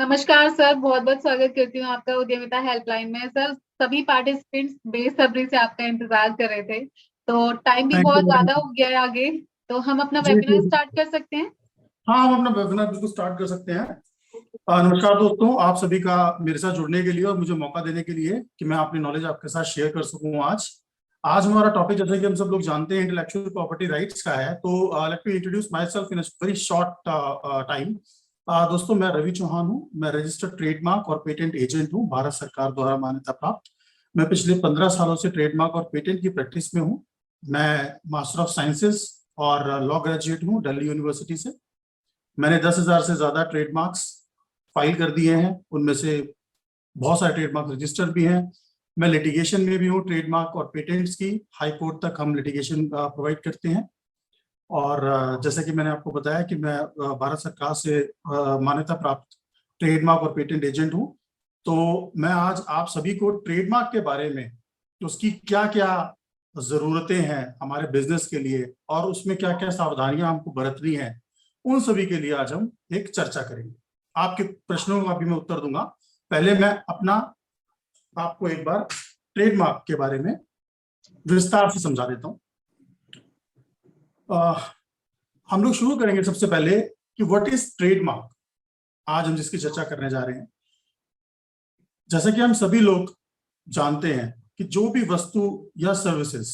नमस्कार सर, बहुत बहुत स्वागत करती हूँ आपका उद्यमिता हेल्पलाइन में। सर, सभी पार्टिसिपेंट्स बेसब्री से आपका इंतजार कर रहे थे। तो टाइम भी थैंक यू बहुत मैडम। ज्यादा हो गया है आगे। तो हम अपना जी वेबिनार जी। स्टार्ट कर सकते हैं। हाँ, हम अपना वेबिनार बिल्कुल स्टार्ट कर सकते हैं। नमस्कार दोस्तों, आप सभी का मेरे साथ जुड़ने के लिए और मुझे मौका देने के लिए कि मैं अपनी नॉलेज आपके साथ शेयर कर सकूं। आज आज हमारा टॉपिक, जैसे कि हम सब लोग जानते हैं, इंटेलेक्चुअल प्रॉपर्टी राइट्स का है। तो let me introduce my self in very short time. दोस्तों, मैं रवि चौहान हूँ। मैं रजिस्टर्ड ट्रेडमार्क और पेटेंट एजेंट हूँ, भारत सरकार द्वारा मान्यता प्राप्त। मैं पिछले 15 सालों से ट्रेडमार्क और पेटेंट की प्रैक्टिस में हूँ। मैं मास्टर ऑफ साइंसेज और लॉ ग्रेजुएट हूँ दिल्ली यूनिवर्सिटी से। मैंने 10,000 से ज्यादा ट्रेडमार्क्स फाइल कर दिए हैं, उनमें से बहुत सारे ट्रेडमार्क रजिस्टर भी हैं। मैं लिटिगेशन में भी हूँ, ट्रेडमार्क और पेटेंट्स की हाई कोर्ट तक हम लिटिगेशन प्रोवाइड करते हैं। और जैसे कि मैंने आपको बताया कि मैं भारत सरकार से मान्यता प्राप्त ट्रेडमार्क और पेटेंट एजेंट हूँ। तो मैं आज आप सभी को ट्रेडमार्क के बारे में, कि उसकी क्या क्या जरूरतें हैं हमारे बिजनेस के लिए और उसमें क्या क्या सावधानियां हमको बरतनी है, उन सभी के लिए आज हम एक चर्चा करेंगे। आपके प्रश्नों का भी मैं उत्तर दूंगा। पहले मैं अपना आपको एक बार ट्रेडमार्क के बारे में विस्तार से समझा देता हूँ। हम लोग शुरू करेंगे सबसे पहले कि व्हाट इज ट्रेडमार्क। आज हम जिसकी चर्चा करने जा रहे हैं, जैसा कि हम सभी लोग जानते हैं कि जो भी वस्तु या सर्विसेज,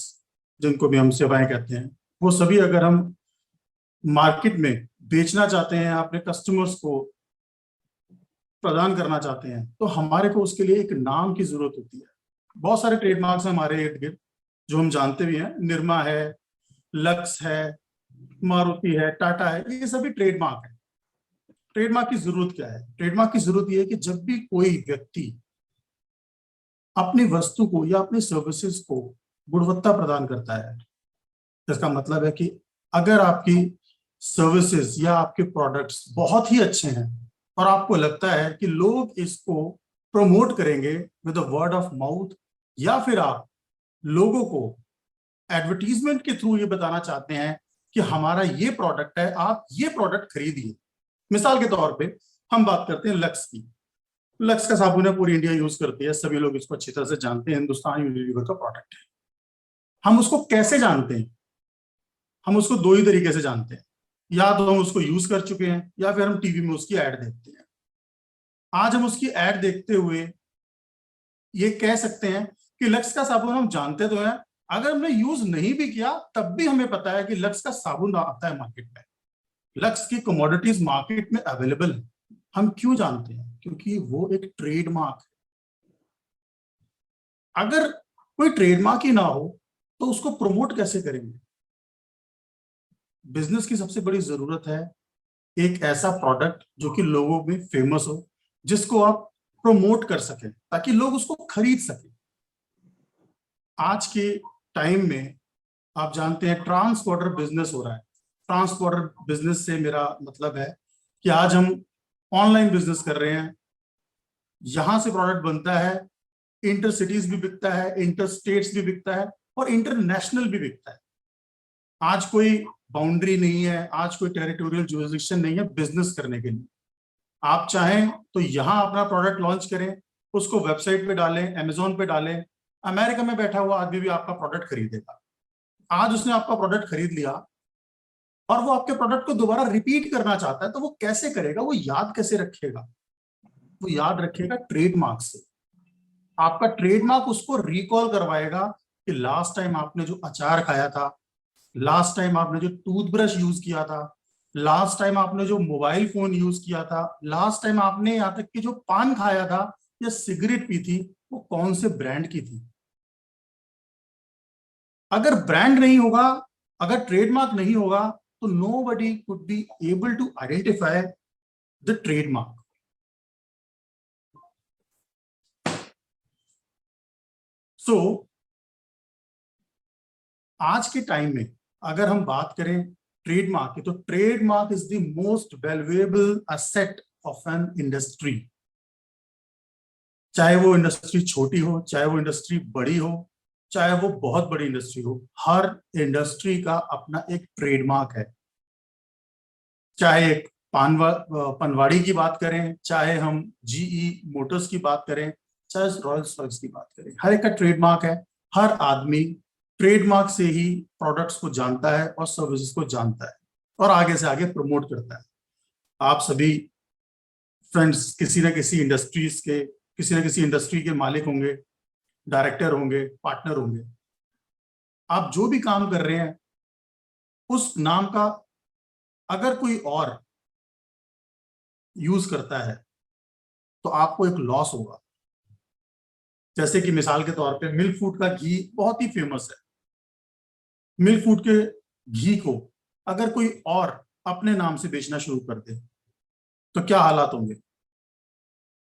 जिनको भी हम सेवाएं कहते हैं, वो सभी अगर हम मार्केट में बेचना चाहते हैं, अपने कस्टमर्स को प्रदान करना चाहते हैं, तो हमारे को उसके लिए एक नाम की जरूरत होती है। बहुत सारे ट्रेडमार्क्स हैं हमारे इर्द गिर्द जो हम जानते भी हैं। निरमा है, लक्स है, मारुति है, टाटा है, ये सभी ट्रेडमार्क है। ट्रेडमार्क की जरूरत क्या है? ट्रेडमार्क की जरूरत यह है कि जब भी कोई व्यक्ति अपनी वस्तु को या अपनी सर्विसेज को गुणवत्ता प्रदान करता है, इसका मतलब है कि अगर आपकी सर्विसेज या आपके प्रोडक्ट्स बहुत ही अच्छे हैं और आपको लगता है कि लोग इसको प्रमोट करेंगे विद वर्ड ऑफ माउथ, या फिर आप लोगों को एडवर्टीजमेंट के थ्रू ये बताना चाहते हैं कि हमारा ये प्रोडक्ट है, आप ये प्रोडक्ट खरीदिए। मिसाल के तौर पे हम बात करते हैं लक्स की। लक्स का साबुन है, पूरी इंडिया यूज करती है, सभी लोग इसको अच्छी तरह से जानते हैं, हिंदुस्तान यूनिलीवर का प्रोडक्ट है। हम उसको कैसे जानते हैं? हम उसको दो ही तरीके से जानते हैं, या तो हम उसको यूज कर चुके हैं या फिर हम टीवी में उसकी एड देखते हैं। आज हम उसकी एड देखते हुए ये कह सकते हैं कि लक्स का साबुन हम जानते तो हैं, अगर हमने यूज नहीं भी किया तब भी हमें पता है कि लक्स का साबुन आता है मार्केट में, लक्स की कमोडिटीज मार्केट में अवेलेबल है। हम क्यों जानते हैं? क्योंकि वो एक ट्रेडमार्क है। अगर कोई ट्रेडमार्क ही ना हो तो उसको प्रमोट कैसे करेंगे? बिजनेस की सबसे बड़ी जरूरत है एक ऐसा प्रोडक्ट जो कि लोगों में फेमस हो, जिसको आप प्रमोट कर सकें ताकि लोग उसको खरीद सकें। आज के टाइम में आप जानते हैं ट्रांस बॉर्डर बिजनेस हो रहा है। ट्रांस बॉर्डर बिजनेस से मेरा मतलब है कि आज हम ऑनलाइन बिजनेस कर रहे हैं। यहां से प्रोडक्ट बनता है, इंटर सिटीज भी बिकता है, इंटर स्टेट्स भी बिकता है और इंटरनेशनल भी बिकता है। आज कोई बाउंड्री नहीं है, आज कोई टेरिटोरियल जुरिसडिक्शन नहीं है बिजनेस करने के लिए। आप चाहें तो यहां अपना प्रोडक्ट लॉन्च करें, उसको वेबसाइट पे डालें, अमेजोन पे डालें, अमेरिका में बैठा हुआ आदमी भी आपका प्रोडक्ट खरीदेगा। आज उसने आपका प्रोडक्ट खरीद लिया और वो आपके प्रोडक्ट को दोबारा रिपीट करना चाहता है, तो वो कैसे करेगा? वो याद कैसे रखेगा? वो याद रखेगा ट्रेडमार्क से। आपका ट्रेडमार्क उसको रिकॉल करवाएगा कि लास्ट टाइम आपने जो अचार खाया था, लास्ट टाइम आपने जो टूथब्रश यूज किया था, लास्ट टाइम आपने जो मोबाइल फोन यूज किया था, लास्ट टाइम आपने यहाँ तक कि जो पान खाया था या सिगरेट पी थी, वो कौन से ब्रांड की थी। अगर ब्रांड नहीं होगा, अगर ट्रेडमार्क नहीं होगा, तो nobody could be able to identify the trademark. So आज के टाइम में अगर हम बात करें ट्रेडमार्क की, तो trademark is the most valuable asset of an industry. चाहे वो इंडस्ट्री छोटी हो, चाहे वो इंडस्ट्री बड़ी हो, चाहे वो बहुत बड़ी इंडस्ट्री हो, हर इंडस्ट्री का अपना एक ट्रेडमार्क है। चाहे एक पनवाड़ी की बात करें, चाहे हम जीई मोटर्स की बात करें, चाहे रॉयल्स रॉयल्स की बात करें, हर एक का ट्रेडमार्क है। हर आदमी ट्रेडमार्क से ही प्रोडक्ट्स को जानता है और सर्विसेज को जानता है और आगे से आगे प्रमोट करता है। आप सभी फ्रेंड्स किसी न किसी इंडस्ट्री के मालिक होंगे, डायरेक्टर होंगे, पार्टनर होंगे। आप जो भी काम कर रहे हैं उस नाम का अगर कोई और यूज करता है तो आपको एक लॉस होगा। जैसे कि मिसाल के तौर पे मिल्क फूड का घी बहुत ही फेमस है। मिल्क फूड के घी को अगर कोई और अपने नाम से बेचना शुरू कर दे तो क्या हालात होंगे?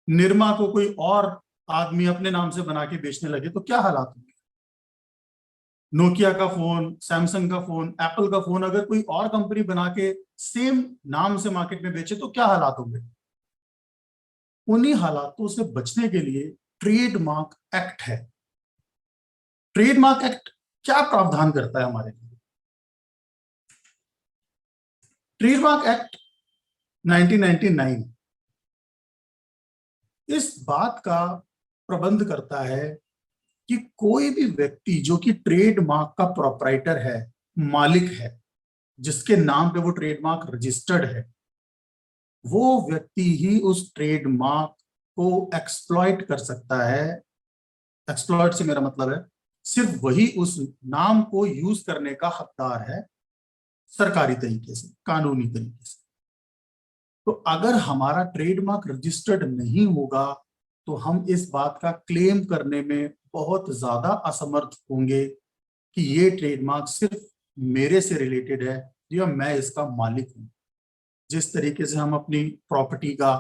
निरमा को कोई और आदमी अपने नाम से बना के बेचने लगे तो क्या हालात होंगे? नोकिया का फोन, सैमसंग का फोन, एप्पल का फोन अगर कोई और कंपनी बना के सेम नाम से मार्केट में बेचे तो क्या हालात होंगे? उन्हीं हालातों से बचने के लिए ट्रेडमार्क एक्ट है। ट्रेडमार्क एक्ट क्या प्रावधान करता है हमारे लिए? ट्रेडमार्क एक्ट 1999 इस बात का प्रबंध करता है कि कोई भी व्यक्ति जो कि ट्रेडमार्क का प्रोप्राइटर है, मालिक है, जिसके नाम पे वो ट्रेडमार्क रजिस्टर्ड है, वो व्यक्ति ही उस ट्रेडमार्क को एक्सप्लॉइट कर सकता है। एक्सप्लॉइट से मेरा मतलब है सिर्फ वही उस नाम को यूज करने का हकदार है, सरकारी तरीके से, कानूनी तरीके से। तो अगर हमारा ट्रेडमार्क रजिस्टर्ड नहीं होगा तो हम इस बात का क्लेम करने में बहुत ज्यादा असमर्थ होंगे कि ये ट्रेडमार्क सिर्फ मेरे से रिलेटेड है या मैं इसका मालिक हूं। जिस तरीके से हम अपनी प्रॉपर्टी का,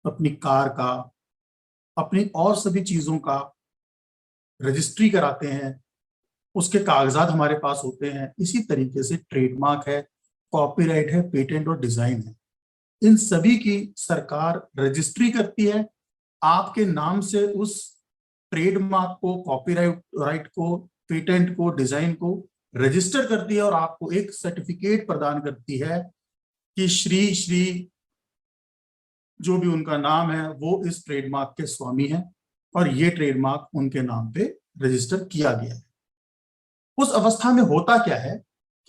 अपनी कार का, अपनी और सभी चीजों का रजिस्ट्री कराते हैं, उसके कागजात हमारे पास होते हैं, इसी तरीके से ट्रेडमार्क है, कॉपीराइट है, पेटेंट और डिजाइन है। इन सभी की सरकार रजिस्ट्री करती है। आपके नाम से उस ट्रेडमार्क को, कॉपीराइट को, पेटेंट को, डिजाइन को रजिस्टर करती है और आपको एक सर्टिफिकेट प्रदान करती है कि श्री श्री जो भी उनका नाम है वो इस ट्रेडमार्क के स्वामी हैं और ये ट्रेडमार्क उनके नाम पे रजिस्टर किया गया है। उस अवस्था में होता क्या है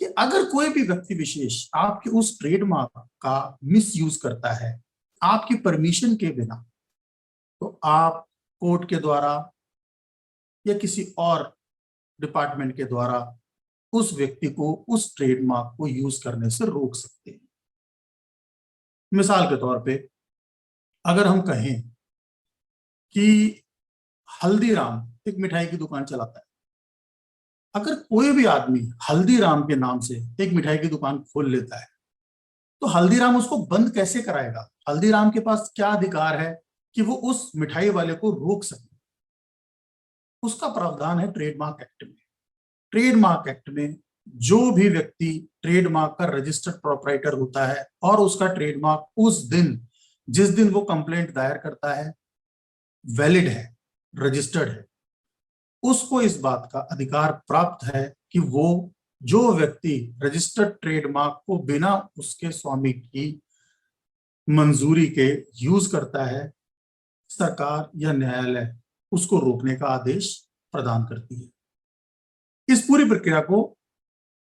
कि अगर कोई भी व्यक्ति विशेष आपके उस ट्रेडमार्क का मिसयूज करता है आपकी परमिशन के बिना, तो आप कोर्ट के द्वारा या किसी और डिपार्टमेंट के द्वारा उस व्यक्ति को उस ट्रेडमार्क को यूज करने से रोक सकते हैं। मिसाल के तौर पे अगर हम कहें कि हल्दीराम एक मिठाई की दुकान चलाता है, अगर कोई भी आदमी हल्दीराम के नाम से एक मिठाई की दुकान खोल लेता है तो हल्दीराम उसको बंद कैसे कराएगा? हल्दीराम के पास क्या अधिकार है कि वो उस मिठाई वाले को रोक सके? उसका प्रावधान है ट्रेडमार्क एक्ट में। ट्रेडमार्क एक्ट में जो भी व्यक्ति ट्रेडमार्क का रजिस्टर्ड प्रोप्राइटर होता है और उसका ट्रेडमार्क उस दिन, जिस दिन वो कंप्लेंट दायर करता है, वैलिड है, रजिस्टर्ड है, उसको इस बात का अधिकार प्राप्त है कि वो जो व्यक्ति रजिस्टर्ड ट्रेडमार्क को बिना उसके स्वामी की मंजूरी के यूज करता है, सरकार या न्यायालय उसको रोकने का आदेश प्रदान करती है। इस पूरी प्रक्रिया को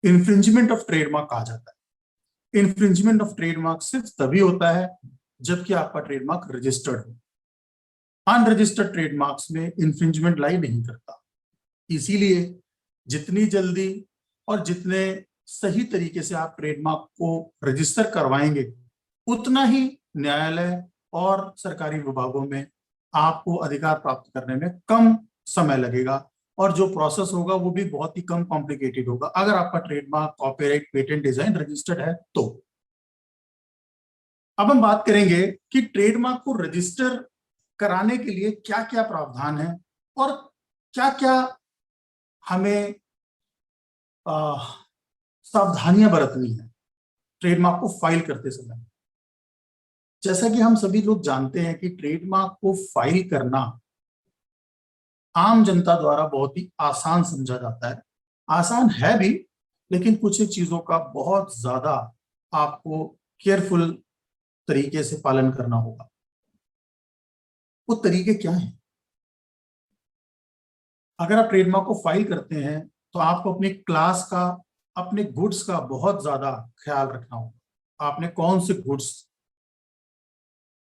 इन्फ्रिंजमेंट ऑफ ट्रेडमार्क कहा जाता है। इन्फ्रिंजमेंट ऑफ ट्रेडमार्क सिर्फ तभी होता है जबकि आपका ट्रेडमार्क रजिस्टर्ड हो। अनरजिस्टर्ड ट्रेडमार्क्स में इन्फ्रिंजमेंट लाई नहीं करता। इसीलिए जितनी जल्दी और जितने सही तरीके से आप ट्रेडमार्क को रजिस्टर करवाएंगे उतना ही न्यायालय और सरकारी विभागों में आपको अधिकार प्राप्त करने में कम समय लगेगा और जो प्रोसेस होगा वो भी बहुत ही कम कॉम्प्लिकेटेड होगा अगर आपका trademark, copyright, patent, design registered है तो। अब हम बात करेंगे कि ट्रेडमार्क को रजिस्टर कराने के लिए क्या क्या प्रावधान है और क्या क्या हमें सावधानियां बरतनी है ट्रेडमार्क को फाइल करते समय। जैसा कि हम सभी लोग जानते हैं कि ट्रेडमार्क को फाइल करना आम जनता द्वारा बहुत ही आसान समझा जाता है। आसान है भी, लेकिन कुछ चीजों का बहुत ज्यादा आपको केयरफुल तरीके से पालन करना होगा। वो तरीके क्या हैं? अगर आप ट्रेडमार्क को फाइल करते हैं तो आपको अपनी क्लास का, अपने गुड्स का बहुत ज्यादा ख्याल रखना होगा। आपने कौन से गुड्स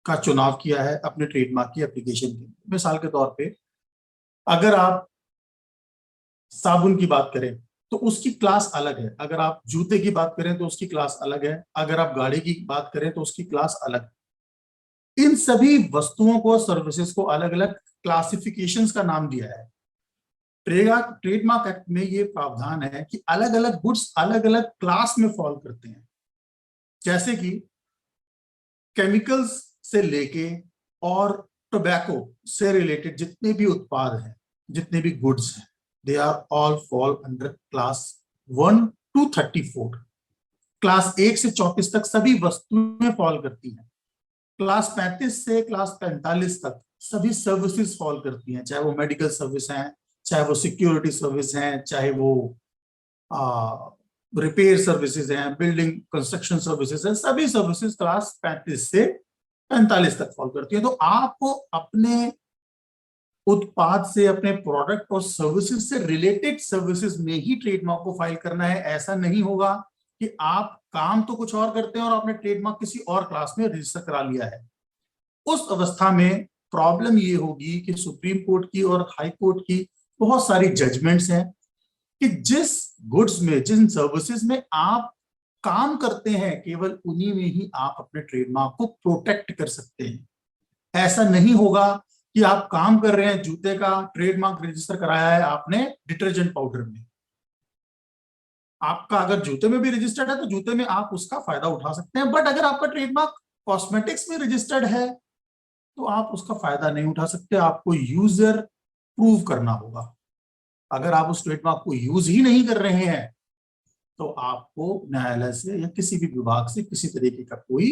का चुनाव किया है अपने ट्रेडमार्क की एप्लीकेशन के लिए। मिसाल के तौर पे अगर आप साबुन की बात करें तो उसकी क्लास अलग है, अगर आप जूते की बात करें तो उसकी क्लास अलग है, अगर आप गाड़ी की बात करें तो उसकी क्लास अलग है। इन सभी वस्तुओं को, सर्विसेज को अलग अलग क्लासिफिकेशंस का नाम दिया है। ट्रेडमार्क एक्ट में ये प्रावधान है कि अलग अलग गुड्स अलग अलग क्लास में फॉल करते हैं। जैसे कि केमिकल्स से लेके और टोबैको से रिलेटेड जितने भी उत्पाद हैं, जितने भी गुड्स हैं, they are all fall under class 1 to 34। Class 1 से 34 तक सभी वस्तुएं फॉल करती हैं। क्लास 35 से क्लास 45 तक सभी सर्विसेज फॉल करती हैं, चाहे वो मेडिकल सर्विस हैं, चाहे वो सिक्योरिटी सर्विस हैं, चाहे वो रिपेयर सर्विसेज हैं, बिल्डिंग कंस्ट्रक्शन सर्विसेज हैं। सभी सर्विसेज क्लास 35 से 45 तक फॉल करती है। तो आपको अपने उत्पाद से, अपने प्रोडक्ट और सर्विसेज से रिलेटेड सर्विसेज में ही ट्रेडमार्क को फाइल करना है। ऐसा नहीं होगा कि आप काम तो कुछ और करते हैं और आपने ट्रेडमार्क किसी और क्लास में रजिस्टर करा लिया है। उस अवस्था में प्रॉब्लम ये होगी कि सुप्रीम कोर्ट की और हाई कोर्ट की बहुत सारी जजमेंट्स हैं कि जिस गुड्स में, जिन सर्विसेज में आप काम करते हैं, केवल उन्हीं में ही आप अपने ट्रेडमार्क को प्रोटेक्ट कर सकते हैं। ऐसा नहीं होगा कि आप काम कर रहे हैं, जूते का ट्रेडमार्क रजिस्टर कराया है आपने डिटर्जेंट पाउडर में, आपका अगर जूते में भी रजिस्टर्ड है तो जूते में आप उसका फायदा उठा सकते हैं। बट अगर आपका ट्रेडमार्क कॉस्मेटिक्स में रजिस्टर्ड है तो आप उसका फायदा नहीं उठा सकते। आपको यूजर प्रूव करना होगा। अगर आप उस ट्रेडमार्क को यूज ही नहीं कर रहे हैं तो आपको न्यायालय से या किसी भी विभाग से किसी तरीके का कोई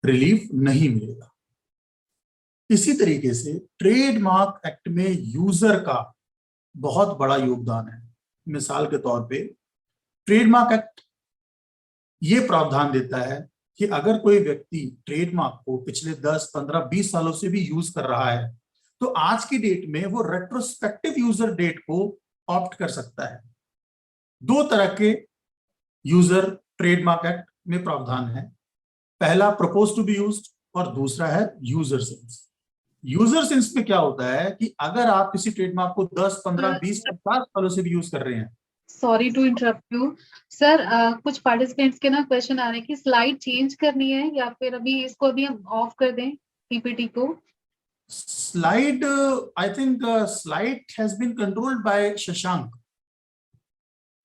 रिलीफ नहीं मिलेगा। इसी तरीके से ट्रेडमार्क एक्ट में यूजर का बहुत बड़ा योगदान है। मिसाल के तौर पे ट्रेडमार्क एक्ट ये प्रावधान देता है कि अगर कोई व्यक्ति ट्रेडमार्क को पिछले 10, 15, 20 सालों से भी यूज कर रहा है तो आज की डेट में वो रेट्रोस्पेक्टिव यूजर डेट को ऑप्ट कर सकता है। दो तरह के यूजर ट्रेडमार्क एक्ट में प्रावधान है। पहला प्रपोज टू बी यूज्ड और दूसरा है यूजर सिंस। यूजर सिंस में क्या होता है कि अगर आप किसी ट्रेडमार्क को 10, 15, 20, 50 सालों से भी यूज कर रहे हैं। Sorry to interrupt you sir, कुछ पार्टिसिपेंट्स के ना क्वेश्चन आ रहे हैं कि स्लाइड चेंज करनी है या फिर अभी इसको अभी हम ऑफ कर दें पीपीटी को। Slide, I think slide has been controlled by Shashank.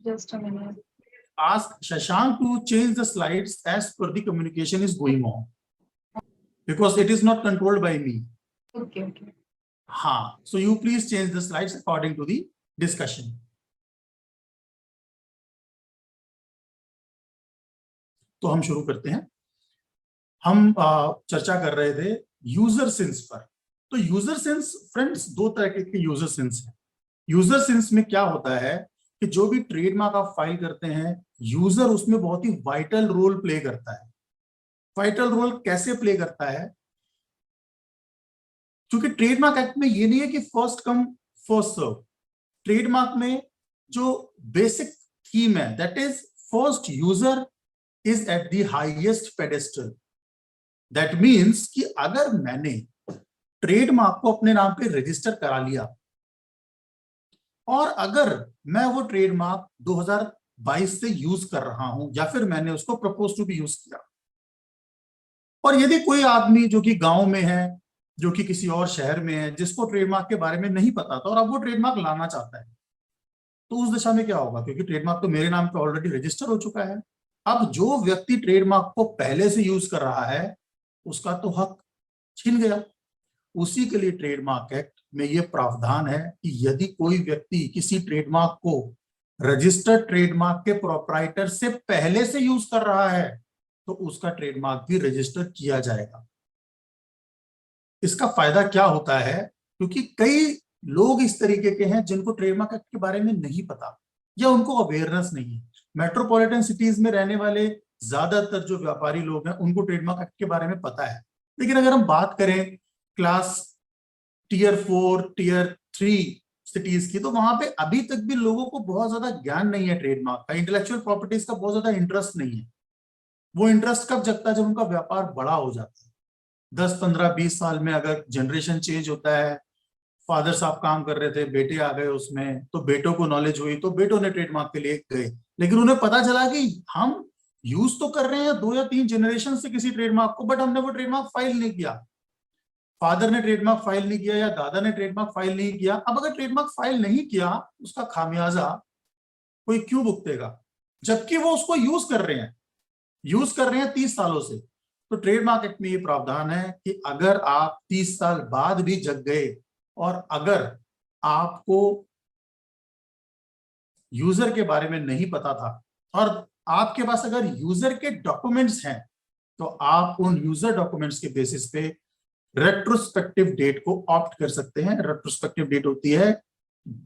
Just a minute. Ask Shashank to change the slides as per the communication is going on, because it is not controlled by me. Okay, okay. हाँ, so you please change the slides according to the discussion. तो हम शुरू करते हैं। हम चर्चा कर रहे थे यूजर सिंस पर। तो यूजर सिंस फ्रेंड्स, दो तरह के यूजर सिंस हैं। यूजर सिंस में क्या होता है कि जो भी ट्रेडमार्क आप फाइल करते हैं, यूजर उसमें बहुत ही वाइटल रोल प्ले करता है। वाइटल रोल कैसे प्ले करता है? क्योंकि ट्रेडमार्क एक्ट में ये नहीं है कि first come first serve. Trademark में जो बेसिक थीम है that is first user is at the highest pedestal. That means कि अगर मैंने ट्रेडमार्क को अपने नाम पे रजिस्टर करा लिया और अगर मैं वो ट्रेडमार्क 2022 से यूज कर रहा हूं या फिर मैंने उसको प्रपोज टू भी यूज किया, और यदि कोई आदमी जो कि गांव में है, जो कि किसी और शहर में है, जिसको ट्रेडमार्क के बारे में नहीं पता था और अब वो ट्रेडमार्क लाना चाहता है, तो उस दशा में क्या होगा? क्योंकि ट्रेडमार्क तो मेरे नाम पे ऑलरेडी रजिस्टर हो चुका है। अब जो व्यक्ति ट्रेडमार्क को पहले से यूज कर रहा है उसका तो हक छीन गया। उसी के लिए ट्रेडमार्क एक्ट में यह प्रावधान है कि यदि कोई व्यक्ति किसी ट्रेडमार्क को रजिस्टर्ड ट्रेडमार्क के प्रोप्राइटर से पहले से यूज कर रहा है तो उसका ट्रेडमार्क भी रजिस्टर किया जाएगा। इसका फायदा क्या होता है? क्योंकि कई लोग इस तरीके के हैं जिनको ट्रेडमार्क एक्ट के बारे में नहीं पता या उनको अवेयरनेस नहीं है। मेट्रोपॉलिटन सिटीज में रहने वाले ज्यादातर जो व्यापारी लोग हैं उनको ट्रेडमार्क एक्ट के बारे में पता है। लेकिन अगर हम बात करें क्लास टीयर 4 टीयर 3 सिटीज की, तो वहां पे अभी तक भी लोगों को बहुत ज्यादा ज्ञान नहीं है ट्रेडमार्क का, इंटेलेक्चुअल प्रॉपर्टीज का बहुत ज्यादा इंटरेस्ट नहीं है। वो इंटरेस्ट कब जगता है? जब उनका व्यापार बड़ा हो जाता है। 10 15 20 साल में अगर जनरेशन चेंज होता है, फादर साहब काम कर रहे थे, बेटे आ गए उसमें, तो बेटों को नॉलेज हुई तो बेटों ने ट्रेडमार्क के लिए गए, लेकिन उन्हें पता चला कि हम यूज तो कर रहे हैं 2 या 3 जनरेशन से किसी ट्रेडमार्क को, बट हमने वो ट्रेडमार्क फाइल नहीं किया। फादर ने ट्रेडमार्क फाइल नहीं किया या दादा ने ट्रेडमार्क फाइल नहीं किया। अब अगर ट्रेडमार्क फाइल नहीं किया, उसका खामियाजा कोई क्यों भुगतेगा, जबकि वो उसको यूज कर रहे हैं 30 सालों से। तो ट्रेडमार्क एक्ट में ये प्रावधान है कि अगर आप 30 साल बाद भी जग गए और अगर आपको यूजर के बारे में नहीं पता था और आपके पास अगर यूजर के डॉक्यूमेंट्स हैं, तो आप उन यूजर डॉक्यूमेंट्स के बेसिस पे रेट्रोस्पेक्टिव डेट को ऑप्ट कर सकते हैं। रेट्रोस्पेक्टिव डेट होती है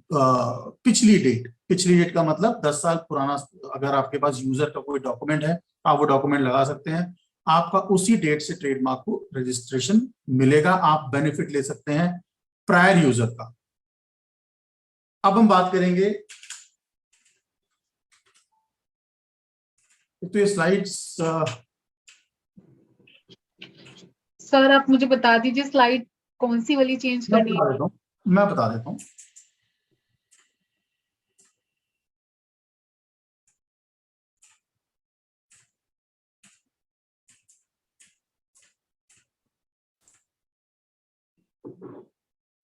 पिछली डेट का मतलब 10 साल पुराना। अगर आपके पास यूजर का कोई डॉक्यूमेंट है, आप वो डॉक्यूमेंट लगा सकते हैं, आपका उसी डेट से ट्रेडमार्क को रजिस्ट्रेशन मिलेगा, आप बेनिफिट ले सकते हैं प्रायर यूजर का। अब हम बात करेंगे, तो ये स्लाइड्स सर आप मुझे बता दीजिए स्लाइड कौन सी वाली चेंज करनी है? मैं बता देता हूं।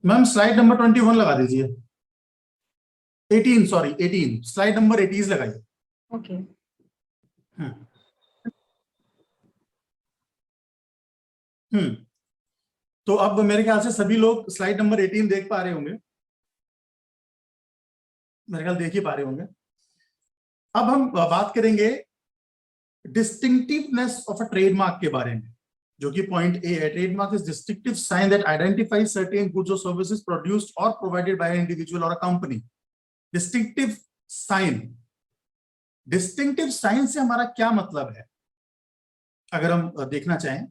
मैम स्लाइड नंबर 21 लगा दीजिए। 18 स्लाइड नंबर 18 लगाइए। ओके। तो अब मेरे ख्याल से सभी लोग स्लाइड नंबर 18 देख पा रहे होंगे, मेरे ख्याल देख ही पा रहे होंगे। अब हम बात करेंगे डिस्टिंक्टिवनेस ऑफ अ ट्रेडमार्क के बारे में, जो कि पॉइंट ए है। Trademark is distinctive sign that identifies certain goods और सर्विसेज प्रोड्यूस्ड और प्रोवाइडेड बाय एन इंडिविजुअल और a company. Distinctive sign, distinctive sign से हमारा क्या मतलब है? अगर हम देखना चाहें,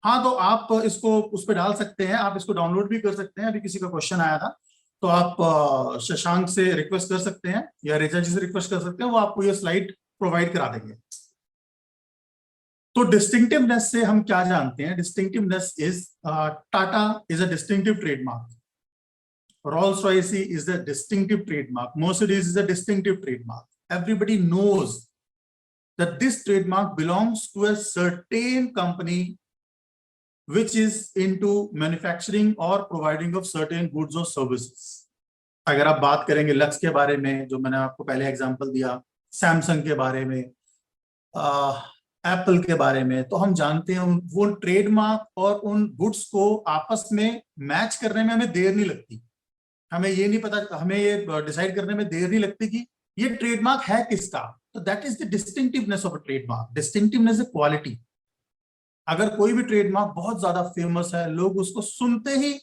हाँ, तो आप इसको उस पर डाल सकते हैं, आप इसको डाउनलोड भी कर सकते हैं। अभी किसी का क्वेश्चन आया था, तो आप शशांक से रिक्वेस्ट कर सकते हैं या रेजा जी से रिक्वेस्ट कर सकते हैं, वो आपको ये स्लाइड प्रोवाइड करा देंगे। तो डिस्टिंक्टिवनेस से हम क्या जानते हैं? Distinctiveness is Tata is a distinctive trademark, Rolls-Royce is a distinctive trademark, Mercedes is a distinctive trademark. Everybody knows that this trademark belongs to a certain company which is into manufacturing or providing of certain goods or services. अगर आप बात करेंगे lux के बारे में, जो मैंने आपको पहले एग्जांपल दिया, सैमसंग के बारे में, एप्पल के बारे में, तो हम जानते हैं वो ट्रेडमार्क और उन गुड्स को आपस में मैच करने में हमें देर नहीं लगती। हमें ये नहीं पता, हमें ये डिसाइड करने में देर नहीं लगती कि ये ट्रेडमार्क है किसका। तो that is the distinctiveness of a trademark. Distinctiveness is quality. अगर कोई भी ट्रेडमार्क बहुत ज्यादा फेमस है, लोग उसको सुनते ही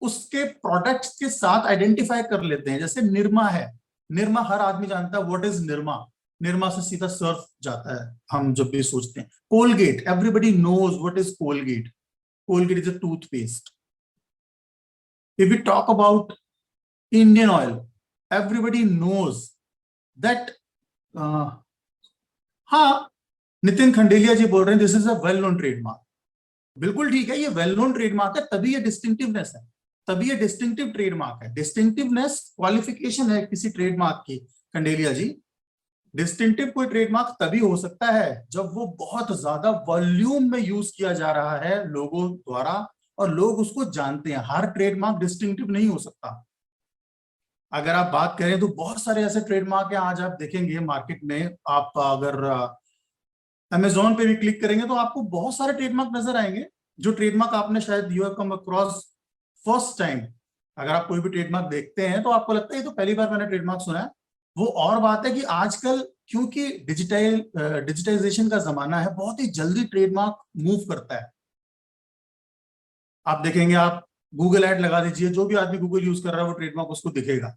उसके प्रोडक्ट्स के साथ आइडेंटिफाई कर लेते हैं। जैसे निरमा है, निरमा हर आदमी जानता है व्हाट इज निरमा, निरमा से सीधा सर्फ जाता है हम जब भी सोचते हैं। Colgate, everybody knows what is Colgate, Colgate is a toothpaste. If we talk about Indian oil, everybody knows that हाँ, नितिन खंडेलिया जी बोल रहे हैं this is a well known trademark. बिल्कुल ठीक है, ये वेल नोन ट्रेडमार्क है, तभी ये डिस्टिंक्टिवनेस है, तभी ये डिस्टिंक्टिव ट्रेडमार्क है। डिस्टिंक्टिवनेस क्वालिफिकेशन है किसी ट्रेडमार्क की, खंडेलिया जी। डिस्टिंक्टिव कोई ट्रेडमार्क तभी हो सकता है जब वो बहुत ज्यादा वॉल्यूम में यूज किया जा रहा है लोगों द्वारा और लोग उसको जानते हैं। हर ट्रेडमार्क डिस्टिंक्टिव नहीं हो सकता। अगर आप बात करें तो बहुत सारे ऐसे ट्रेडमार्क हैं, आज आप देखेंगे मार्केट में, आप अगर अमेजोन पे भी क्लिक करेंगे तो आपको बहुत सारे ट्रेडमार्क नजर आएंगे, जो ट्रेडमार्क आपने शायद you have come across first time. अगर आप कोई भी ट्रेडमार्क देखते हैं तो आपको लगता है ये तो पहली बार मैंने ट्रेडमार्क सुना है। वो और बात है कि आजकल क्योंकि डिजिटाइजेशन का जमाना है, बहुत ही जल्दी ट्रेडमार्क मूव करता है। आप देखेंगे, आप गूगल ऐड लगा दीजिए, जो भी आदमी गूगल यूज कर रहा है वो ट्रेडमार्क उसको दिखेगा।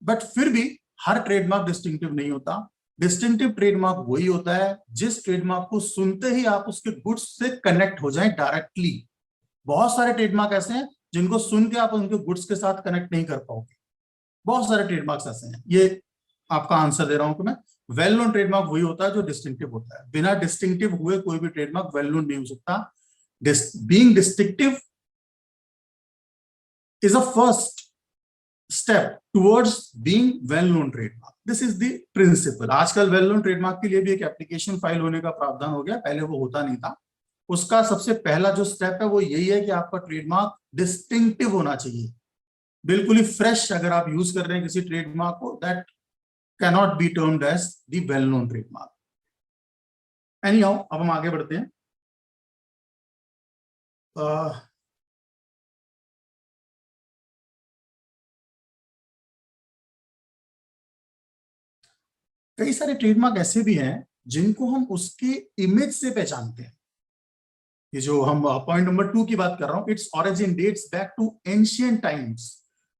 बट फिर भी हर ट्रेडमार्क डिस्टिंक्टिव नहीं होता। डिस्टिंक्टिव ट्रेडमार्क वही होता है जिस ट्रेडमार्क को सुनते ही आप उसके गुड्स से कनेक्ट हो जाएं डायरेक्टली। बहुत सारे ट्रेडमार्क ऐसे हैं जिनको सुन के आप उनके गुड्स के साथ कनेक्ट नहीं कर पाओगे, बहुत सारे ट्रेडमार्क्स ऐसे हैं। ये आपका आंसर दे रहा हूं कि मैं, वेल नोन ट्रेडमार्क वही होता है जो डिस्टिंक्टिव होता है। बिना डिस्टिंक्टिव हुए कोई भी ट्रेडमार्क वेल नोन नहीं हो सकता। Being distinctive is a first step towards being well known trademark. This is the principle. आजकल well known trademark के लिए भी एक एप्लीकेशन फाइल होने का प्रावधान हो गया, पहले वो होता नहीं था। उसका सबसे पहला जो स्टेप है वो यही है कि आपका ट्रेडमार्क डिस्टिंक्टिव होना चाहिए, बिल्कुल ही फ्रेश। अगर आप यूज कर रहे हैं किसी ट्रेडमार्क को, that cannot be termed as the well known trademark. Anyhow, अब हम आगे बढ़ते हैं। कई सारे ट्रेडमार्क ऐसे भी हैं जिनको हम उसके इमेज से पहचानते हैं। ये जो हम पॉइंट नंबर 2 की बात कर रहा हूं, it's origin dates back to ancient times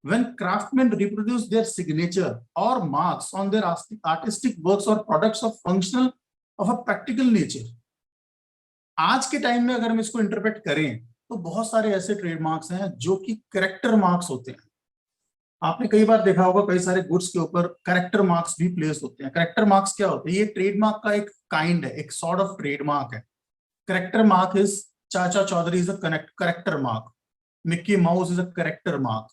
when craftsman reproduce their signature और marks on their artistic works और products of functional of a practical nature. आज के टाइम में अगर हम इसको इंटरप्रेट करें तो बहुत सारे ऐसे ट्रेडमार्क्स हैं जो कि कैरेक्टर मार्क्स होते हैं। आपने कई बार देखा होगा कई सारे गुड्स के ऊपर कैरेक्टर मार्क्स भी प्लेस होते हैं। कैरेक्टर मार्क्स क्या होते हैं? ये ट्रेडमार्क का एक काइंड है, एक सॉर्ट ऑफ ट्रेडमार्क है। Character mark is Chacha Chaudhary is a character mark, Mickey Mouse is a character mark,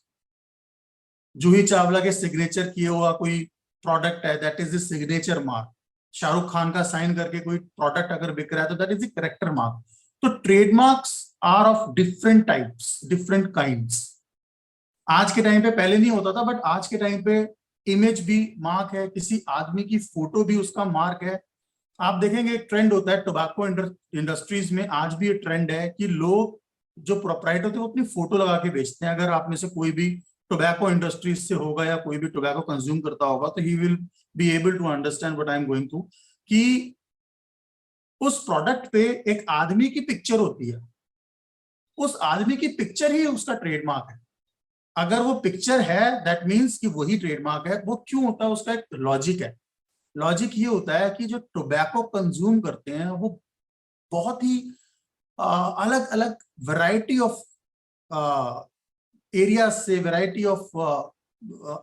Juhi Chawla के सिग्नेचर किए हुआ कोई प्रोडक्ट है, that is the signature mark. Shahrukh Khan का साइन करके कोई प्रोडक्ट अगर बिक रहा है तो that is the character mark. तो trademarks are of different types, different kinds. आज के टाइम पे, पहले नहीं होता था, बट आज के टाइम पे इमेज भी मार्क है, किसी आदमी की फोटो भी उसका मार्क है। आप देखेंगे एक ट्रेंड होता है टोबैको इंडस्ट्रीज में, आज भी ये ट्रेंड है कि लोग जो प्रोप्राइटर होते हैं वो अपनी फोटो लगा के बेचते हैं। अगर आप में से कोई भी टोबैको इंडस्ट्रीज से होगा या कोई भी टोबैको कंज्यूम करता होगा तो he will be able to understand what I am going through, कि उस प्रोडक्ट पे एक आदमी की पिक्चर होती है, उस आदमी की पिक्चर ही उसका ट्रेडमार्क है। अगर वो पिक्चर है दैट मीन्स कि वही ट्रेडमार्क है। वो क्यों होता है? उसका एक लॉजिक है। लॉजिक ये होता है कि जो टोबैको कंज्यूम करते हैं वो बहुत ही अलग अलग वैरायटी ऑफ एरिया से, वैरायटी ऑफ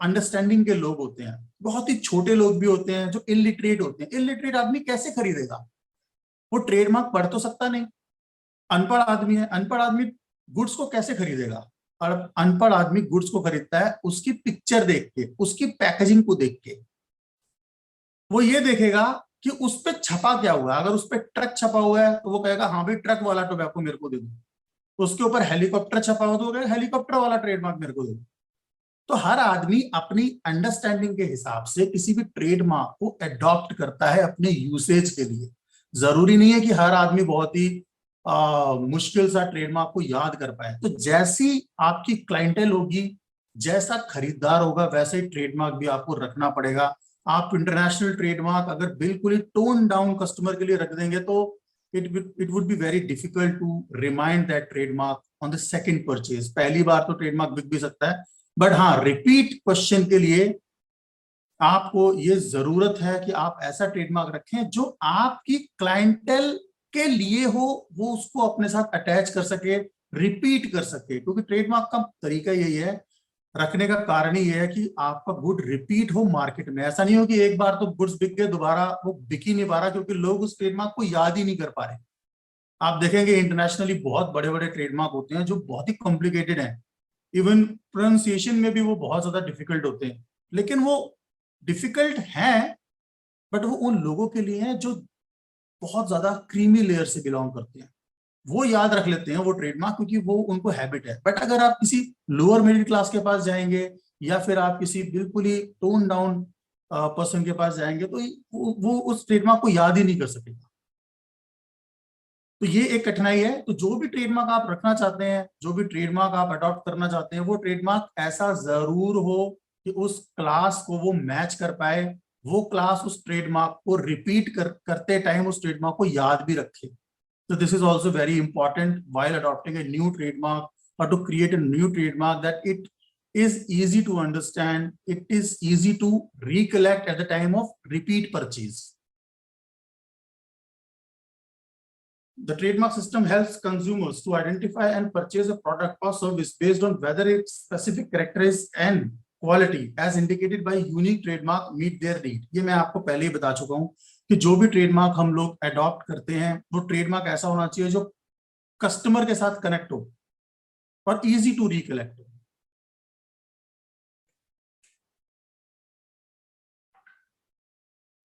अंडरस्टैंडिंग के लोग होते हैं। बहुत ही छोटे लोग भी होते हैं जो इलिटरेट होते हैं। इलिटरेट आदमी कैसे खरीदेगा? वो ट्रेडमार्क पढ़ तो सकता नहीं, अनपढ़ आदमी है। अनपढ़ आदमी गुड्स को कैसे खरीदेगा? और अनपढ़ आदमी गुड्स को खरीदता है उसकी पिक्चर देख के, उसकी पैकेजिंग को देख के। वो ये देखेगा कि उस पे छपा क्या हुआ है। अगर उस पे ट्रक छपा हुआ है तो वो कहेगा हाँ भाई ट्रक वाला टोबैको मेरे को दे दो। उसके ऊपर हेलीकॉप्टर छपा हुआ तो वो कहेगा हेलीकॉप्टर वाला ट्रेडमार्क मेरे को दे दो। तो हर आदमी अपनी अंडरस्टैंडिंग के हिसाब से किसी भी ट्रेडमार्क को अडॉप्ट करता है अपने यूसेज के लिए। जरूरी नहीं है कि हर आदमी बहुत ही मुश्किल सा ट्रेडमार्क को याद कर पाए। तो जैसी आपकी क्लाइंटेल होगी, जैसा खरीदार होगा, वैसे ही ट्रेडमार्क भी आपको रखना पड़ेगा। आप इंटरनेशनल ट्रेडमार्क अगर बिल्कुल ही टोन डाउन कस्टमर के लिए रख देंगे तो it would be very difficult to remind that trademark on the second purchase. पहली बार तो ट्रेडमार्क बिक भी सकता है, बट हाँ, रिपीट क्वेश्चन के लिए आपको ये जरूरत है कि आप ऐसा ट्रेडमार्क रखें जो आपकी क्लाइंटेल के लिए हो, वो उसको अपने साथ अटैच कर सके, रिपीट कर सके। क्योंकि ट्रेडमार्क का तरीका यही है, रखने का कारण ही यह है कि आपका गुड रिपीट हो मार्केट में। ऐसा नहीं हो कि एक बार तो गुड्स बिक गए, दोबारा वो बिक ही नहीं पा रहा क्योंकि लोग उस ट्रेडमार्क को याद ही नहीं कर पा रहे। आप देखेंगे इंटरनेशनली बहुत बड़े बड़े ट्रेडमार्क होते हैं जो बहुत ही कॉम्प्लिकेटेड हैं, इवन प्रोनाउंसिएशन में भी वो बहुत ज्यादा डिफिकल्ट होते हैं। लेकिन वो डिफिकल्ट हैं, बट वो उन लोगों के लिए हैं जो बहुत ज्यादा क्रीमी लेयर से बिलोंग करते हैं। वो याद रख लेते हैं वो ट्रेडमार्क क्योंकि वो उनको हैबिट है। बट अगर आप किसी लोअर मिडिल क्लास के पास जाएंगे या फिर आप किसी बिल्कुल ही टोन डाउन पर्सन के पास जाएंगे तो वो उस ट्रेडमार्क को याद ही नहीं कर सकेगा। तो ये एक कठिनाई है। तो जो भी ट्रेडमार्क आप रखना चाहते हैं, जो भी ट्रेडमार्क आप अडॉप्ट करना चाहते हैं, वो ट्रेडमार्क ऐसा जरूर हो कि उस क्लास को वो मैच कर पाए, वो क्लास उस ट्रेडमार्क को रिपीट करते टाइम उस ट्रेडमार्क को याद भी रखे। So this is also very important while adopting a new trademark or to create a new trademark, that it is easy to understand, it is easy to recollect at the time of repeat purchase. The trademark system helps consumers to identify and purchase a product or service based on whether its specific characteristics and quality as indicated by unique trademark meet their need. ये मैं आपको पहले ही बता चुका हूं कि जो भी ट्रेडमार्क हम लोग अडॉप्ट करते हैं वो ट्रेडमार्क ऐसा होना चाहिए जो कस्टमर के साथ कनेक्ट हो और इजी टू रिकलेक्ट हो।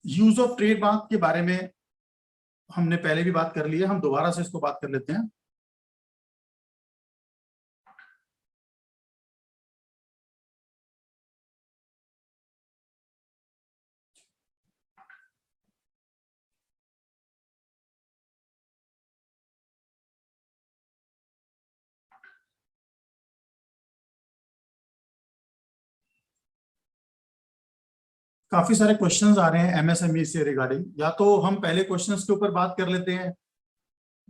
यूज ऑफ ट्रेडमार्क के बारे में हमने पहले भी बात कर ली है, हम दोबारा से इसको बात कर लेते हैं। काफी सारे क्वेश्चंस आ रहे हैं एमएसएमई से रिगार्डिंग, या तो हम पहले क्वेश्चंस के ऊपर बात कर लेते हैं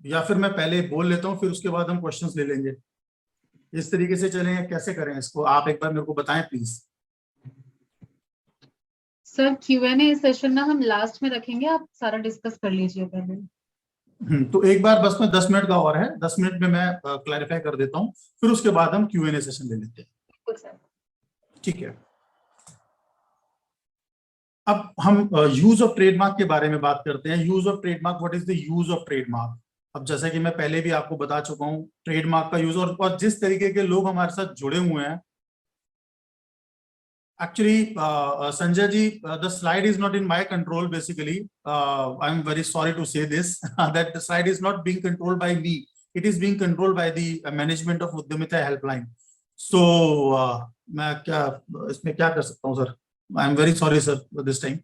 या फिर मैं पहले बोल लेता हूं फिर उसके बाद हम क्वेश्चंस ले लेंगे। इस तरीके से चलें, कैसे करें इसको, आप एक बार मेरे को बताएं प्लीज। सर Q&A सेशन ना हम लास्ट में रखेंगे, आप सारा डिस्कस कर लीजिए पहले। तो एक बार बस में 10 मिनट का और है, 10 मिनट में मैं क्लैरिफाई कर देता हूं, फिर उसके बाद हम Q&A सेशन ले लेते हैं। बिल्कुल सर। ठीक है, अब हम यूज ऑफ ट्रेडमार्क के बारे में बात करते हैं। Use of trademark, what is the use of trademark. अब जैसा कि मैं पहले भी आपको बता चुका हूं ट्रेडमार्क का यूज, और जिस तरीके के लोग हमारे साथ जुड़े हुए हैं। Actually Sanjay ji, the slide is not in my control basically, I am very sorry to say this that the slide is not being controlled by me, it is being controlled by the management of Udyamita helpline. So मैं क्या इसमें क्या कर सकता हूं sir, I am very sorry sir this time.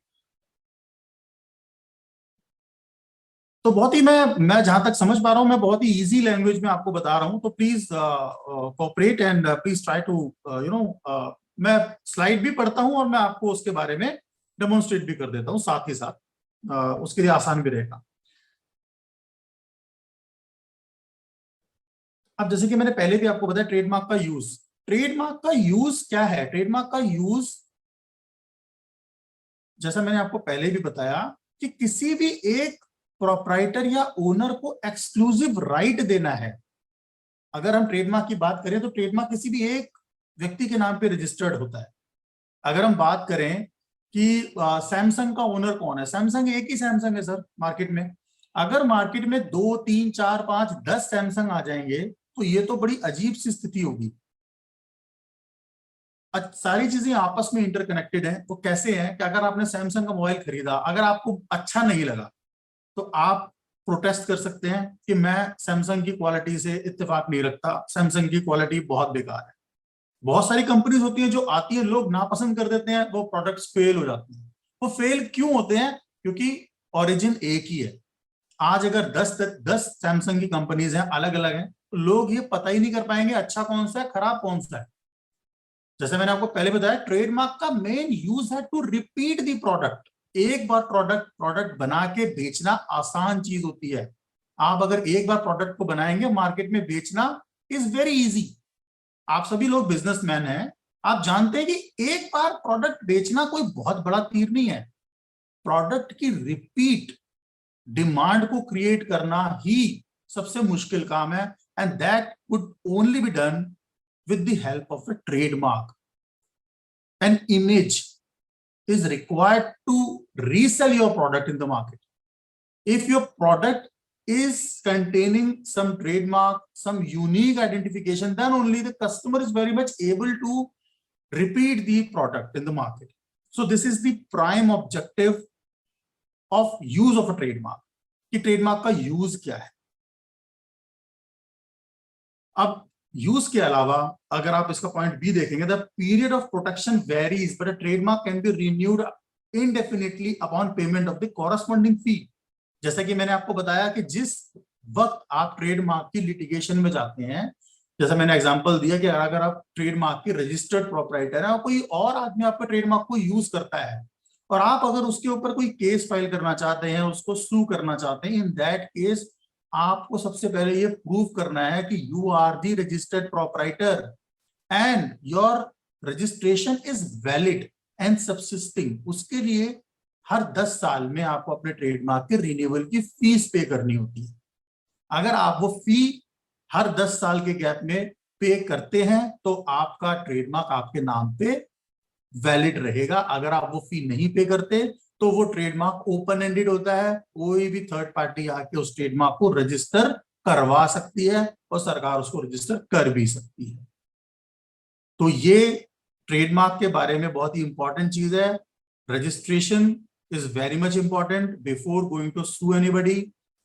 तो बहुत ही मैं जहां तक समझ पा रहा हूं, मैं बहुत ही इजी लैंग्वेज में आपको बता रहा हूं, तो please cooperate and please try to you know, मैं स्लाइड भी पढ़ता हूं और मैं आपको उसके बारे में डेमोन्स्ट्रेट भी कर देता हूं साथ ही साथ, उसके लिए आसान भी रहेगा। अब जैसे कि मैंने पहले भी आपको बताया ट्रेडमार्क का यूज, ट्रेडमार्क का यूज क्या है। ट्रेडमार्क का यूज जैसा मैंने आपको पहले भी बताया कि किसी भी एक प्रोप्राइटर या ओनर को एक्सक्लूसिव राइट देना है। अगर हम ट्रेडमार्क की बात करें तो ट्रेडमार्क किसी भी एक व्यक्ति के नाम पे रजिस्टर्ड होता है। अगर हम बात करें कि सैमसंग का ओनर कौन है, सैमसंग एक ही सैमसंग है सर मार्केट में। अगर मार्केट में 2, 3, 4, 5, 10 सैमसंग आ जाएंगे तो ये तो बड़ी अजीब सी स्थिति होगी। सारी चीजें आपस में इंटरकनेक्टेड हैं। वो कैसे हैं कि अगर आपने सैमसंग का मोबाइल खरीदा, अगर आपको अच्छा नहीं लगा तो आप प्रोटेस्ट कर सकते हैं कि मैं सैमसंग की क्वालिटी से इत्तेफाक नहीं रखता, सैमसंग की क्वालिटी बहुत बेकार है। बहुत सारी कंपनीज होती हैं जो आती है, लोग नापसंद कर देते हैं, वो प्रोडक्ट्स फेल हो जाते हैं। वो फेल क्यों होते हैं? क्योंकि ओरिजिन एक ही है। आज अगर 10 सैमसंग की कंपनीज हैं, अलग अलग हैं, तो लोग ये पता ही नहीं कर पाएंगे अच्छा कौन सा है, खराब कौन सा है। जैसे मैंने आपको पहले बताया ट्रेडमार्क का मेन यूज है टू रिपीट द प्रोडक्ट। एक बार प्रोडक्ट बना के बेचना आसान चीज होती है। आप अगर एक बार प्रोडक्ट को बनाएंगे, मार्केट में बेचना इज वेरी इजी। आप सभी लोग बिजनेसमैन हैं, आप जानते हैं कि एक बार प्रोडक्ट बेचना कोई बहुत बड़ा तीर नहीं है। प्रोडक्ट की रिपीट डिमांड को क्रिएट करना ही सबसे मुश्किल काम है, and that would only be done with the help of a trademark. An image is required to resell your product in the market. If your product is containing some trademark, some unique identification, then only the customer is very much able to repeat the product in the market. So this is the prime objective of use of a trademark. कि trademark का use क्या है। अब use के अलावा अगर आप इसका पॉइंट बी देखेंगे, the period of protection varies but a trademark can be renewed indefinitely upon payment of the corresponding fee. जैसा कि मैंने आपको बताया कि जिस वक्त आप ट्रेडमार्क की लिटिगेशन में जाते हैं, जैसा मैंने एग्जांपल दिया कि अगर आप ट्रेडमार्क की रजिस्टर्ड प्रोप्राइटर है, कोई और आदमी आपका ट्रेडमार्क को यूज करता है और आप अगर उसके ऊपर कोई केस फाइल करना चाहते हैं, उसको सू करना चाहते हैं, इन दैट केस आपको सबसे पहले ये प्रूव करना है कि you are the registered proprietor and your registration is valid and subsisting, उसके लिए हर 10 साल में आपको अपने ट्रेडमार्क के रिन्यूअल की फीस पे करनी होती है। अगर आप वो फी हर 10 साल के गैप में पे करते हैं तो आपका ट्रेडमार्क आपके नाम पे वैलिड रहेगा। अगर आप वो फी नहीं पे करते तो वो ट्रेडमार्क ओपन एंडेड होता है, कोई भी थर्ड पार्टी आके उस ट्रेडमार्क को रजिस्टर करवा सकती है और सरकार उसको रजिस्टर कर भी सकती है। तो ये ट्रेडमार्क के बारे में बहुत ही इंपॉर्टेंट चीज है। Registration is very much important before going to sue anybody.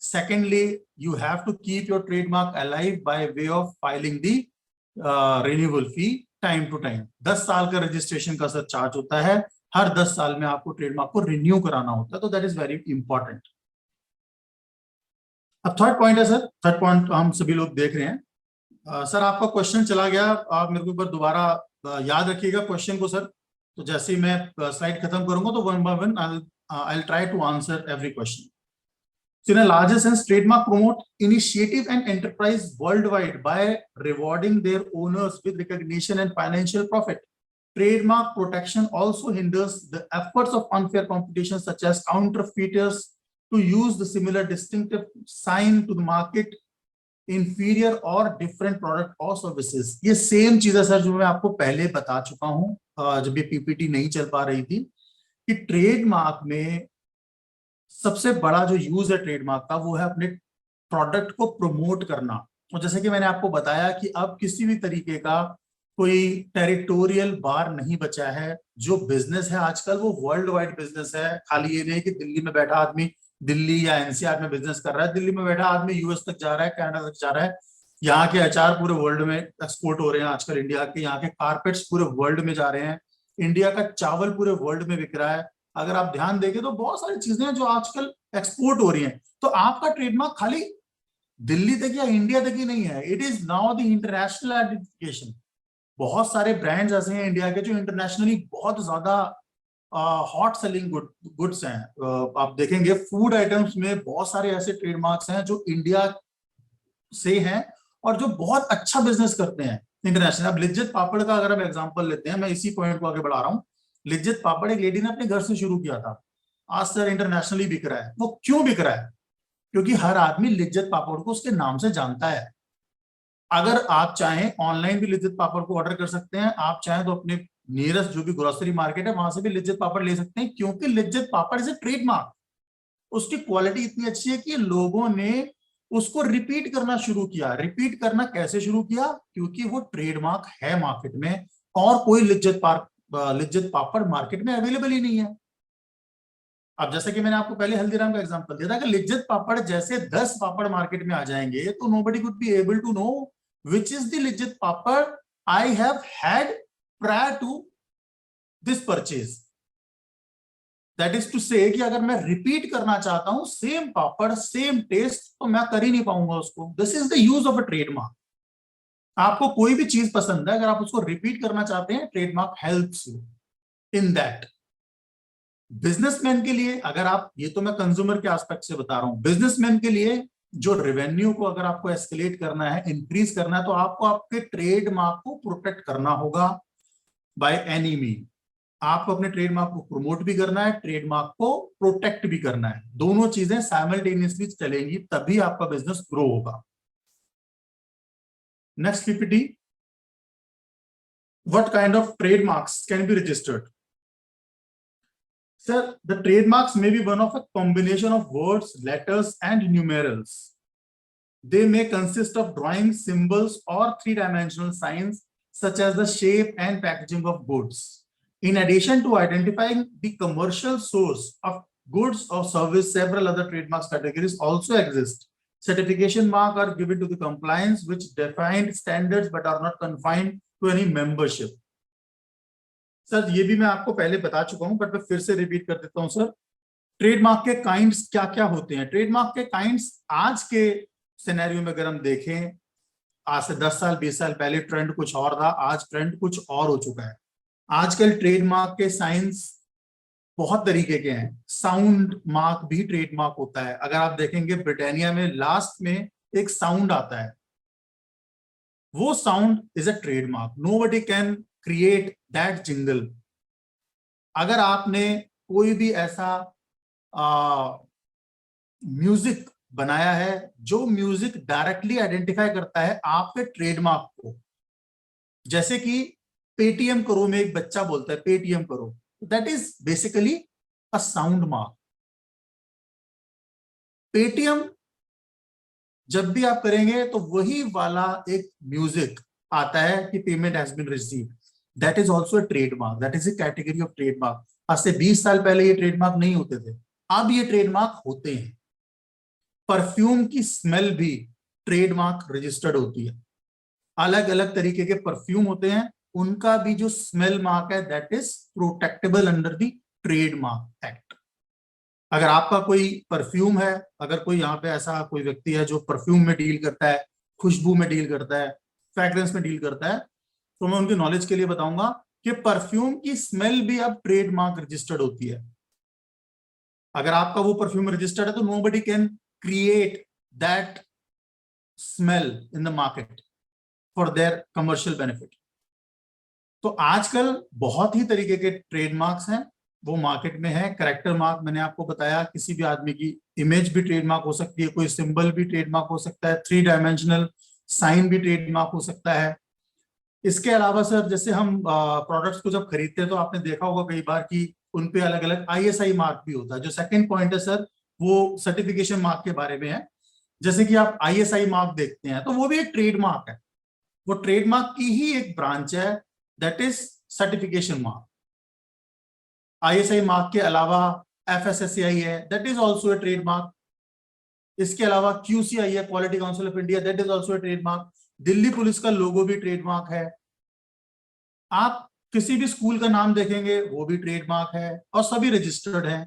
Secondly, you have to keep your trademark alive by way of filing the renewal fee time to time. 10 साल का रजिस्ट्रेशन का sir charge होता है, हर 10 साल में आपको trademark को renew कराना होता है, तो दैट इज वेरी इंपॉर्टेंट। अब थर्ड पॉइंट है सर, थर्ड पॉइंट हम सभी लोग देख रहे हैं। सर आपका क्वेश्चन चला गया, आप मेरे को एक बार दोबारा याद रखिएगा क्वेश्चन को सर। तो जैसे ही मैं स्लाइड खत्म करूंगा तो one by one I'll try to answer every question. So in a larger sense, trademark promote initiative and enterprise worldwide by rewarding their owners with recognition and financial profit. Trademark protection also hinders the efforts of unfair competition, such as counterfeiters to use the similar distinctive sign to the market inferior or different product or services. ये same चीज है sir जो मैं आपको पहले बता चुका हूं जब ये पीपीटी नहीं चल पा रही थी, कि ट्रेडमार्क में सबसे बड़ा जो यूज है ट्रेडमार्क का वो है अपने प्रोडक्ट को प्रमोट करना। और जैसे कि मैंने आपको बताया कि अब किसी भी तरीके का कोई टेरिटोरियल बार नहीं बचा है। जो बिजनेस है आजकल वो वर्ल्ड वाइड बिजनेस है। खाली ये नहीं कि दिल्ली में बैठा आदमी दिल्ली या एनसीआर में बिजनेस कर रहा है, दिल्ली में बैठा आदमी यूएस तक जा रहा है, कनाडा तक जा रहा है। यहाँ के अचार पूरे वर्ल्ड में एक्सपोर्ट हो रहे हैं आजकल इंडिया के, यहाँ के कारपेट्स पूरे वर्ल्ड में जा रहे हैं, इंडिया का चावल पूरे वर्ल्ड में बिक रहा है। अगर आप ध्यान देंगे तो बहुत सारी चीजें हैं जो आजकल एक्सपोर्ट हो रही हैं। तो आपका ट्रेडमार्क खाली दिल्ली तक या इंडिया तक ही नहीं है, it is now the international identification. बहुत सारे ब्रांड्स ऐसे हैं इंडिया के जो इंटरनेशनली बहुत ज्यादा हॉट सेलिंग गुड्स हैं। आप देखेंगे फूड आइटम्स में बहुत सारे ऐसे ट्रेडमार्क्स हैं जो इंडिया से हैं और जो बहुत अच्छा बिजनेस करते हैं इंटरनेशनल। अब लिज्जत पापड़ का अगर हम एग्जांपल लेते हैं, मैं इसी पॉइंट को आगे बढ़ा रहा हूं। लिज्जत पापड़ एक लेडी ने अपने घर से शुरू किया था, आज सर इंटरनेशनली बिक रहा है। वो क्यों बिक रहा है? क्योंकि हर आदमी लिज्जत पापड़ को उसके नाम से जानता है। अगर आप चाहें ऑनलाइन भी लिज्जत पापड़ को ऑर्डर कर सकते हैं, आप चाहें तो अपने नियरेस्ट जो भी ग्रोसरी मार्केट है वहां से भी लिज्जत पापड़ ले सकते हैं, क्योंकि लिज्जत पापड़ इज ए ट्रेडमार्क। उसकी क्वालिटी इतनी अच्छी है कि लोगों ने उसको रिपीट करना शुरू किया। रिपीट करना कैसे शुरू किया? क्योंकि वो ट्रेडमार्क है मार्केट में और कोई लिज्जत पापड़ मार्केट में अवेलेबल ही नहीं है। अब जैसे कि मैंने आपको पहले हल्दीराम का एग्जांपल दिया था कि लिज्जत पापड़ जैसे 10 पापड़ मार्केट में आ जाएंगे तो nobody could be able to know which is the Lijjat papad I have had prior to this purchase. That is to say कि अगर मैं रिपीट करना चाहता हूं सेम पापड़ सेम टेस्ट तो मैं कर ही नहीं पाऊंगा उसको। This is the use of a trademark. आपको कोई भी चीज पसंद है, अगर आप उसको रिपीट करना चाहते हैं, trademark helps you in that. Businessman के लिए, अगर आप, ये तो मैं कंज्यूमर के एस्पेक्ट से बता रहा हूं, बिजनेसमैन के लिए जो रेवेन्यू को अगर आपको एस्केलेट करना है, इंक्रीज करना है, तो आपको आपके ट्रेडमार्क को प्रोटेक्ट करना होगा बाय एनी मीन। आपको अपने ट्रेडमार्क को प्रमोट भी करना है, ट्रेडमार्क को प्रोटेक्ट भी करना है। दोनों चीजें साइमल्टेनियसली चलेंगी, तभी आपका बिजनेस ग्रो होगा। Next PPT, what kind of trademarks can be registered? Sir, the trademarks may be one of a combination of words, letters, and numerals. They may consist of drawings, symbols, or three-dimensional signs, such as the shape and packaging of goods. In addition to identifying the commercial source of goods or service, several other trademarks categories also exist. Certification marks are given to the compliance, which define standards but are not confined to any membership. Sir ये भी मैं आपको पहले बता चुका हूं, but मैं फिर से रिपीट कर देता हूं सर। ट्रेडमार्क के काइंड्स क्या क्या होते हैं? ट्रेडमार्क के काइंड्स आज के सिनेरियो में अगर हम देखें, आज से 10 साल 20 साल पहले ट्रेंड कुछ और था, आज ट्रेंड कुछ और हो चुका है। आजकल ट्रेडमार्क के साइंस बहुत तरीके के हैं। साउंड मार्क भी ट्रेडमार्क होता है। अगर आप देखेंगे ब्रिटानिया में लास्ट में एक साउंड आता है, वो sound is a trademark. Nobody can create that jingle. अगर आपने कोई भी ऐसा म्यूजिक बनाया है जो म्यूजिक डायरेक्टली आइडेंटिफाई करता है आपके ट्रेडमार्क को, जैसे कि पेटीएम करो में एक बच्चा बोलता है पेटीएम करो, that is basically a sound mark. Paytm जब भी आप करेंगे तो वही वाला एक म्यूजिक आता है कि payment has been received, that is also trademark, that is a category of trademark. आज से 20 साल पहले ये ट्रेडमार्क नहीं होते थे, अब ये ट्रेडमार्क होते हैं। परफ्यूम की स्मेल भी ट्रेडमार्क रजिस्टर्ड होती है। अलग अलग तरीके के परफ्यूम होते हैं, उनका भी जो स्मेल मार्क है that is protectable under the trademark act. अगर आपका कोई परफ्यूम है, अगर कोई यहाँ पे ऐसा कोई व्यक्ति है जो परफ्यूम में डील करता है, खुशबू में डील करता है, फ्रैग्रेंस में डील करता है, तो मैं उनकी नॉलेज के लिए बताऊंगा कि परफ्यूम की स्मेल भी अब ट्रेडमार्क रजिस्टर्ड होती है। अगर आपका वो परफ्यूम रजिस्टर्ड है तो nobody can create that smell in the market for their commercial benefit. तो आजकल बहुत ही तरीके के ट्रेडमार्क्स हैं, वो मार्केट में है। कैरेक्टर मार्क मैंने आपको बताया, किसी भी आदमी की इमेज भी ट्रेडमार्क हो सकती है, कोई सिंबल भी ट्रेडमार्क हो सकता है, 3 डायमेंशनल साइन भी ट्रेडमार्क हो सकता है। इसके अलावा सर, जैसे हम प्रोडक्ट्स को जब खरीदते हैं तो आपने देखा होगा कई बार कि उन पे अलग अलग ISI मार्क भी होता है। जो सेकंड पॉइंट है सर, वो सर्टिफिकेशन मार्क के बारे में है। जैसे कि आप ISI मार्क देखते हैं तो वो भी एक ट्रेडमार्क है, वो ट्रेडमार्क की ही एक ब्रांच है, that is certification mark. ISI mark के अलावा FSSAI है, that is also a trademark. इसके अलावा QCI है, quality council of India, that is also a trademark. Delhi police का लोगो भी ट्रेडमार्क है। आप किसी भी स्कूल का नाम देखेंगे वो भी ट्रेडमार्क है, और सभी रजिस्टर्ड है।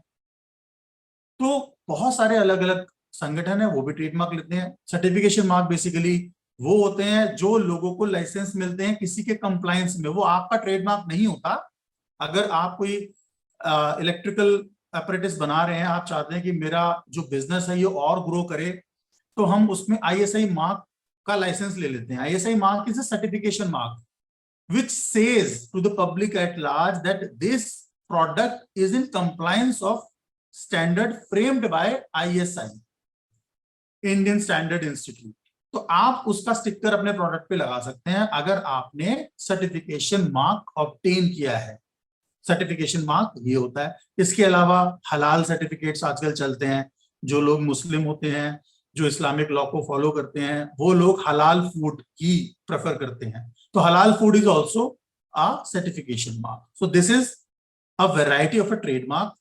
तो बहुत सारे अलग अलग संगठन है वो भी ट्रेडमार्क लेते हैं। सर्टिफिकेशन मार्क बेसिकली वो होते हैं जो लोगों को लाइसेंस मिलते हैं किसी के कंप्लायंस में, वो आपका ट्रेडमार्क नहीं होता। अगर आप कोई इलेक्ट्रिकल अपरेटिस बना रहे हैं, आप चाहते हैं कि मेरा जो बिजनेस है ये और ग्रो करे, तो हम उसमें ISI मार्क का लाइसेंस ले लेते हैं। ISI mark is a certification mark which says to the public at large that this product is in compliance of standard framed by ISI, Indian Standard Institute। तो आप उसका स्टिकर अपने product पे लगा सकते हैं अगर आपने सर्टिफिकेशन मार्क ऑब्टेन किया है। सर्टिफिकेशन मार्क ये होता है। इसके अलावा हलाल सर्टिफिकेट्स आजकल चलते हैं। जो लोग मुस्लिम होते हैं, जो इस्लामिक लॉ को फॉलो करते हैं, वो लोग हलाल फूड ही प्रेफर करते हैं, तो हलाल food is also a certification mark. So this is a variety of a trademark.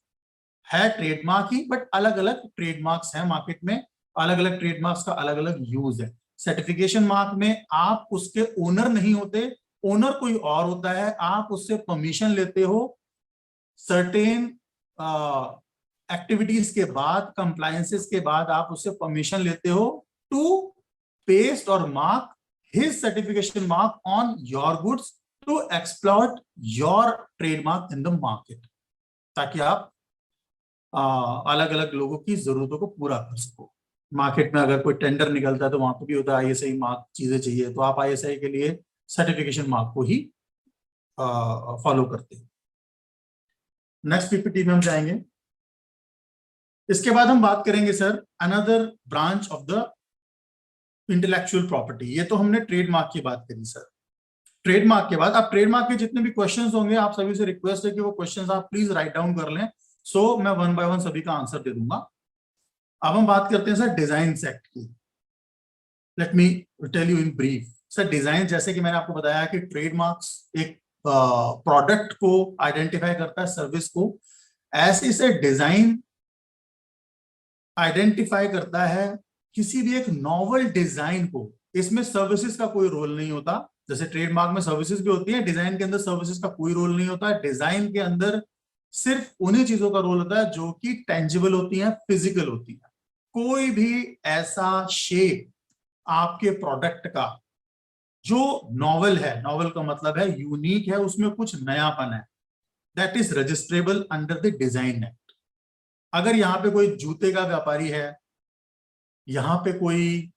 है ट्रेडमार्क ही, बट अलग अलग ट्रेडमार्क्स हैं मार्केट में, अलग अलग ट्रेडमार्क्स का अलग अलग यूज है। सर्टिफिकेशन मार्क में आप उसके ओनर नहीं होते, ओनर कोई और होता है, आप उससे परमिशन लेते हो सर्टेन एक्टिविटीज के बाद, कंप्लायंसेस के बाद आप उससे परमिशन लेते हो टू पेस्ट और mark his certification mark on your goods to exploit your trademark in the market, ताकि आप अलग अलग लोगों की जरूरतों को पूरा कर सको। मार्केट में अगर कोई टेंडर निकलता है तो वहां पर भी होता है ISI मार्क चीजें चाहिए, तो आप ISI के लिए सर्टिफिकेशन मार्क को ही फॉलो करते हैं। नेक्स्ट PPT में हम जाएंगे। इसके बाद हम बात करेंगे sir another branch of the intellectual property. ये तो हमने ट्रेडमार्क की बात करी सर। ट्रेडमार्क के बाद अब ट्रेडमार्क के जितने भी क्वेश्चंस होंगे, आप सभी से रिक्वेस्ट है कि वो क्वेश्चंस आप प्लीज राइट डाउन कर लें, सो मैं 1 बाय 1 सभी का आंसर दे दूंगा। अब हम बात करते हैं सर डिजाइन एक्ट की। Let me tell you in brief sir. Design, जैसे कि मैंने आपको बताया कि ट्रेडमार्क्स एक प्रोडक्ट को आइडेंटिफाई करता है, सर्विस को। ऐसे से डिजाइन आइडेंटिफाई करता है किसी भी एक नॉवल डिजाइन को। इसमें सर्विसेज का कोई रोल नहीं होता। जैसे ट्रेडमार्क में सर्विसेज भी होती है, डिजाइन के अंदर सर्विसेज का कोई रोल नहीं होता। डिजाइन के अंदर सिर्फ उन्हीं चीजों का रोल होता है जो कि टेंजिबल होती हैं, फिजिकल होती हैं। कोई भी ऐसा शेप आपके प्रोडक्ट का जो नॉवल है, नॉवल का मतलब है यूनिक है, उसमें कुछ नयापन है, that is registrable under the design act. अगर यहाँ पे कोई जूते का व्यापारी है, यहाँ पे कोई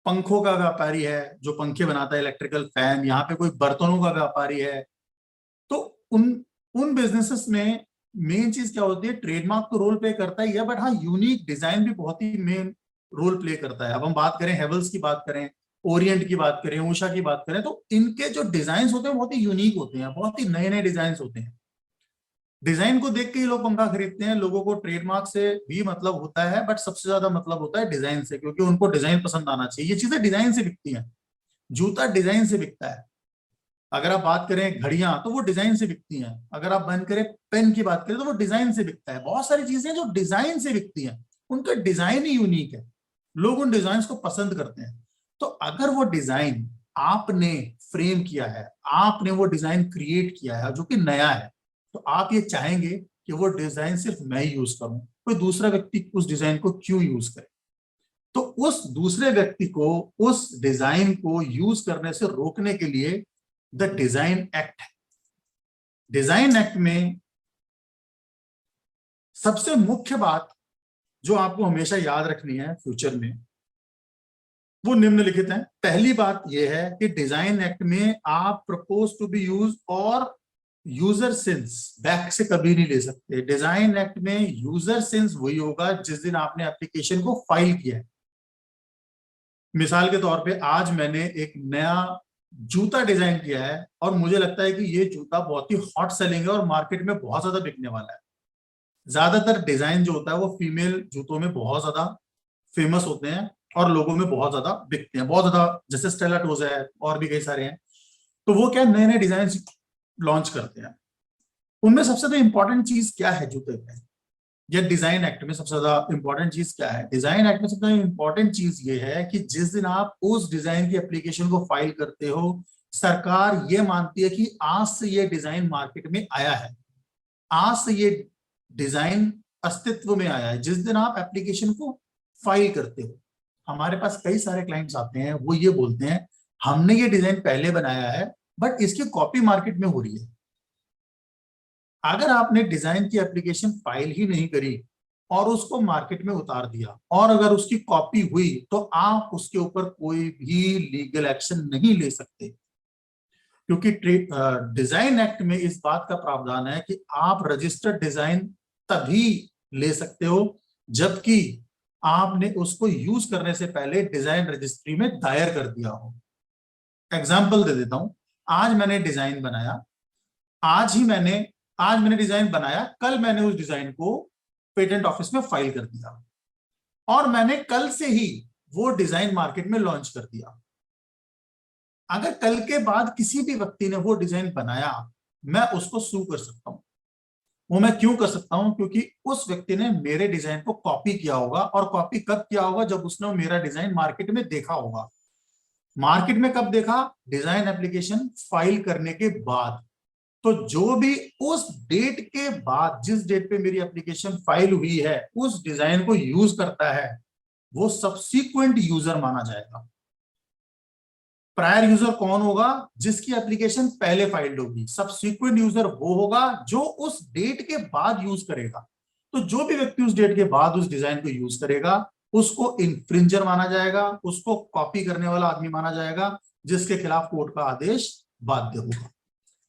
पंखों का व्यापारी है जो पंखे बनाता है, इलेक्ट्रिकल फैन, यहाँ पे कोई बर्तनों का व्यापारी है, तो उन उन बिजनेसेस में मेन चीज क्या होती है, ट्रेडमार्क तो रोल प्ले करता ही है, बट हाँ यूनिक डिजाइन भी बहुत ही मेन रोल प्ले करता है। अब हम बात करें हेवल्स की बात करें, ओरिएंट की बात करें, उषा की बात करें, तो इनके जो डिजाइन होते हैं बहुत ही यूनिक होते हैं, बहुत ही नए नए डिजाइन होते हैं। डिजाइन को देख के ही लोग पंखा खरीदते हैं। लोगों को ट्रेडमार्क से भी मतलब होता है, बट सबसे ज्यादा मतलब होता है डिजाइन से, क्योंकि उनको डिजाइन पसंद आना चाहिए। ये चीजें डिजाइन से बिकती हैं। जूता डिजाइन से बिकता है। अगर आप बात करें घड़ियां, तो वो डिजाइन से बिकती हैं। अगर आप बात करें पेन की बात करें, तो वो डिजाइन से बिकता है। बहुत सारी चीजें जो डिजाइन से बिकती हैं, उनका डिजाइन ही यूनिक है, लोग उन डिजाइन को पसंद करते हैं। तो अगर वो डिजाइन आपने फ्रेम किया है, आपने वो डिजाइन क्रिएट किया है जो कि नया है, तो आप ये चाहेंगे कि वो डिजाइन सिर्फ मैं ही यूज करूं, कोई दूसरा व्यक्ति उस डिजाइन को क्यों यूज करे। तो उस दूसरे व्यक्ति को उस डिजाइन को यूज करने से रोकने के लिए द डिजाइन एक्ट है। डिजाइन एक्ट में सबसे मुख्य बात जो आपको हमेशा याद रखनी है फ्यूचर में, वो निम्नलिखित है। पहली बात यह है कि डिजाइन एक्ट में आप प्रपोज टू बी यूज और यूजर सिंस बैक से कभी नहीं ले सकते। डिजाइन एक्ट में यूजर सिंस वही होगा जिस दिन आपने एप्लीकेशन को फाइल किया है। मिसाल के तौर पे आज मैंने एक नया जूता डिजाइन किया है और मुझे लगता है कि ये जूता बहुत ही हॉट सेलिंग है और मार्केट में बहुत ज्यादा बिकने वाला है। ज्यादातर डिजाइन जो होता है वो फीमेल जूतों में बहुत ज्यादा फेमस होते हैं और लोगों में बहुत ज्यादा बिकते हैं, बहुत ज्यादा, जैसे स्टेला टोज है और भी कई सारे हैं। तो वो क्या नए नए डिजाइन लॉन्च करते हैं। उनमें सबसे ज्यादा इंपॉर्टेंट चीज क्या है जूते में, या डिजाइन एक्ट में सबसे ज्यादा इंपॉर्टेंट चीज क्या है? डिजाइन एक्ट में सबसे ज्यादा इंपॉर्टेंट चीज ये है कि जिस दिन आप उस डिजाइन की एप्लीकेशन को फाइल करते हो, सरकार ये मानती है कि आज से ये डिजाइन मार्केट में आया है, आज से ये डिजाइन अस्तित्व में आया है जिस दिन आप एप्लीकेशन को फाइल करते हो। हमारे पास कई सारे क्लाइंट्स आते हैं, वो ये बोलते हैं हमने ये डिजाइन पहले बनाया है बट इसकी कॉपी मार्केट में हो रही है। अगर आपने डिजाइन की एप्लीकेशन फाइल ही नहीं करी और उसको मार्केट में उतार दिया और अगर उसकी कॉपी हुई, तो आप उसके ऊपर कोई भी लीगल एक्शन नहीं ले सकते, क्योंकि डिजाइन एक्ट में इस बात का प्रावधान है कि आप रजिस्टर्ड डिजाइन तभी ले सकते हो जबकि आपने उसको यूज करने से पहले डिजाइन रजिस्ट्री में दायर कर दिया हो। एग्जाम्पल दे देता हूं। आज मैंने डिजाइन बनाया, आज मैंने डिजाइन बनाया, कल मैंने उस डिजाइन को पेटेंट ऑफिस में फाइल कर दिया और मैंने कल से ही वो डिजाइन मार्केट में लॉन्च कर दिया। अगर कल के बाद किसी भी व्यक्ति ने वो डिजाइन बनाया, मैं उसको सू कर सकता हूं। वो मैं क्यों कर सकता हूं? क्योंकि उस व्यक्ति ने मेरे डिजाइन को कॉपी किया होगा, और कॉपी कब किया होगा? जब उसने मेरा डिजाइन मार्केट में देखा होगा। मार्केट में कब देखा? डिजाइन एप्लीकेशन फाइल करने के बाद। तो जो भी उस डेट के बाद, जिस डेट पे मेरी एप्लीकेशन फाइल हुई है, उस डिजाइन को यूज करता है, वो सब्सीक्वेंट यूजर माना जाएगा। प्रायर यूजर कौन होगा? जिसकी एप्लीकेशन पहले फाइल्ड होगी। सब्सीक्वेंट यूजर वो होगा जो उस डेट के बाद यूज करेगा। तो जो भी व्यक्ति उस डेट के बाद उस डिजाइन को यूज करेगा, उसको इन्फ्रिंजर माना जाएगा, उसको कॉपी करने वाला आदमी माना जाएगा, जिसके खिलाफ कोर्ट का आदेश बाध्य होगा।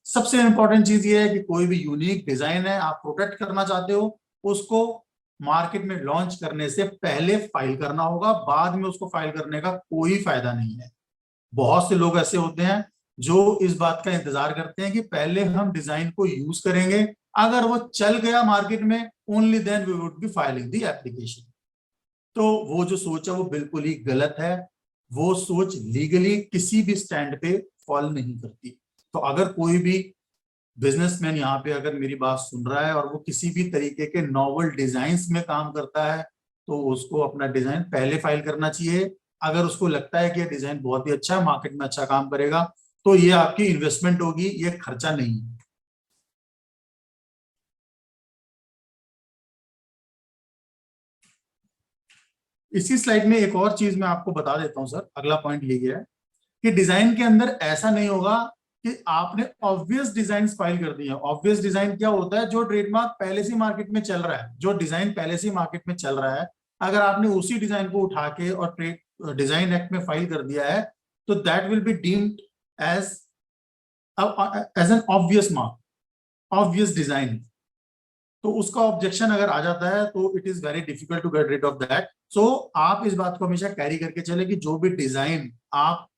सबसे इंपॉर्टेंट चीज ये है कि कोई भी यूनिक डिजाइन है, आप प्रोटेक्ट करना चाहते हो, उसको मार्केट में लॉन्च करने से पहले फाइल करना होगा। बाद में उसको फाइल करने का कोई फायदा नहीं है। बहुत से लोग ऐसे होते हैं जो इस बात का इंतजार करते हैं कि पहले हम डिजाइन को यूज करेंगे, अगर वो चल गया मार्केट में, only then we would be filing the application. तो वो जो सोच है वो बिल्कुल ही गलत है। वो सोच लीगली किसी भी स्टैंड पे फॉल नहीं करती। तो अगर कोई भी बिजनेसमैन यहाँ पे अगर मेरी बात सुन रहा है और वो किसी भी तरीके के नॉवल डिजाइन्स में काम करता है, तो उसको अपना डिजाइन पहले फाइल करना चाहिए। अगर उसको लगता है कि ये डिजाइन बहुत ही अच्छा है, मार्केट में अच्छा काम करेगा, तो ये आपकी इन्वेस्टमेंट होगी, ये खर्चा नहीं है। इसी स्लाइड में एक और चीज मैं आपको बता देता हूं सर। अगला पॉइंट यही है कि डिजाइन के अंदर ऐसा नहीं होगा कि आपने ऑब्वियस डिजाइन फाइल कर दिए। ऑब्वियस डिजाइन क्या होता है? जो ट्रेडमार्क पहले से मार्केट में चल रहा है, जो डिजाइन पहले से मार्केट में चल रहा है, अगर आपने उसी डिजाइन को उठा के और डिजाइन एक्ट में फाइल कर दिया है तो that will be deemed as an obvious mark, obvious design. तो उसका ऑब्जेक्शन अगर आ जाता है तो it is very difficult to get rid of that. So आप इस बात को हमेशा कैरी करके चले कि जो भी डिजाइन आप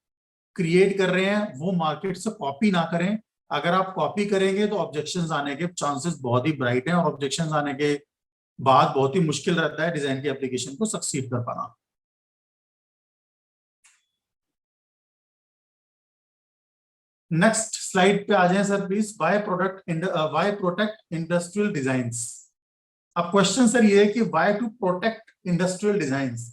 क्रिएट कर रहे हैं वो मार्केट से कॉपी ना करें। अगर आप कॉपी करेंगे तो ऑब्जेक्शंस आने के चांसेस बहुत ही ब्राइट हैं, और ऑब्जेक्शंस आने के बाद बहुत ही मुश्किल रहता है डिजाइन की एप्लीकेशन को सक्सीड कर पाना। नेक्स्ट स्लाइड पे आ जाएं sir please. Why protect industrial designs. अब क्वेश्चन सर ये है कि why to protect industrial designs.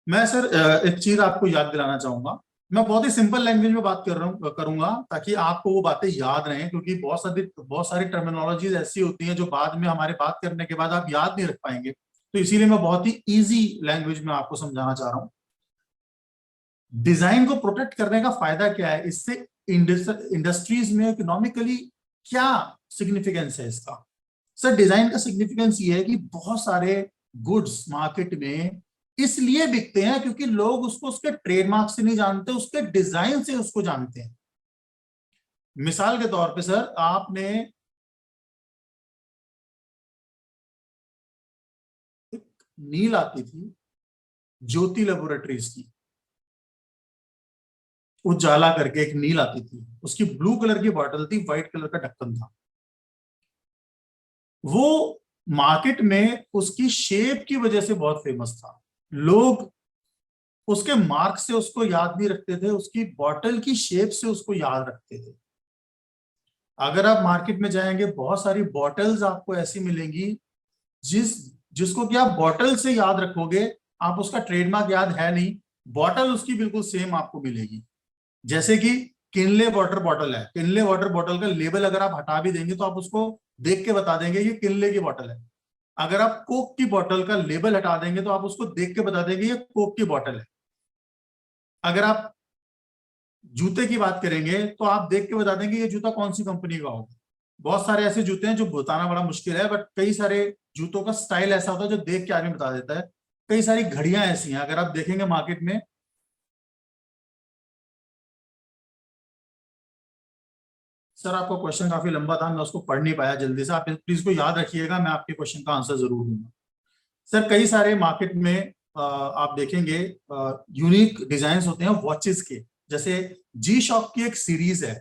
मैं सर एक चीज आपको याद दिलाना चाहूंगा। मैं बहुत ही सिंपल लैंग्वेज में बात करूंगा ताकि आपको वो बातें याद रहें, क्योंकि बहुत सारी टर्मिनोलॉजीज ऐसी होती हैं जो बाद में हमारे बात करने के बाद आप याद नहीं रख पाएंगे। तो इसीलिए मैं बहुत ही इजी लैंग्वेज में आपको समझाना चाह रहा हूं। डिजाइन को प्रोटेक्ट करने का फायदा क्या है, इससे इंडस्ट्रीज में इकोनॉमिकली क्या सिग्निफिकेंस है इसका। सर डिजाइन का सिग्निफिकेंस ये है कि बहुत सारे गुड्स मार्केट में इसलिए बिकते हैं क्योंकि लोग उसको उसके ट्रेडमार्क से नहीं जानते, उसके डिजाइन से उसको जानते हैं। मिसाल के तौर पे सर आपने एक नील आती थी ज्योति लेबोरेटरीज की, उजाला करके एक नील आती थी, उसकी ब्लू कलर की बॉटल थी, व्हाइट कलर का ढक्कन था। वो मार्केट में उसकी शेप की वजह से बहुत फेमस था। लोग उसके मार्क से उसको याद नहीं रखते थे, उसकी बॉटल की शेप से उसको याद रखते थे। अगर आप मार्केट में जाएंगे बहुत सारी बॉटल्स आपको ऐसी मिलेंगी जिसको कि आप बॉटल से याद रखोगे, आप उसका ट्रेडमार्क याद है नहीं, बॉटल उसकी बिल्कुल सेम आपको मिलेगी। जैसे कि किनले वाटर बॉटल है, किनले वाटर बॉटल का लेबल अगर आप हटा भी देंगे तो आप उसको देख के बता देंगे ये किनले की बॉटल है। अगर आप कोक की बॉटल का लेबल हटा देंगे तो आप उसको देख के बता देंगे ये कोक की बॉटल है। अगर आप जूते की बात करेंगे तो आप देख के बता देंगे ये जूता कौन सी कंपनी का होगा। बहुत सारे ऐसे जूते हैं जो बताना बड़ा मुश्किल है, बट कई सारे जूतों का स्टाइल ऐसा होता है जो देख के आदमी बता देता है। कई सारी घड़ियां ऐसी हैं अगर आप देखेंगे मार्केट में। सर आपका क्वेश्चन काफी लंबा था, मैं उसको पढ़ नहीं पाया जल्दी से, आप प्लीज को याद रखिएगा, मैं आपके क्वेश्चन का आंसर जरूर दूंगा। सर कई सारे मार्केट में आप देखेंगे यूनिक डिजाइन होते हैं वॉचेस के। जैसे जी शॉक की एक सीरीज है,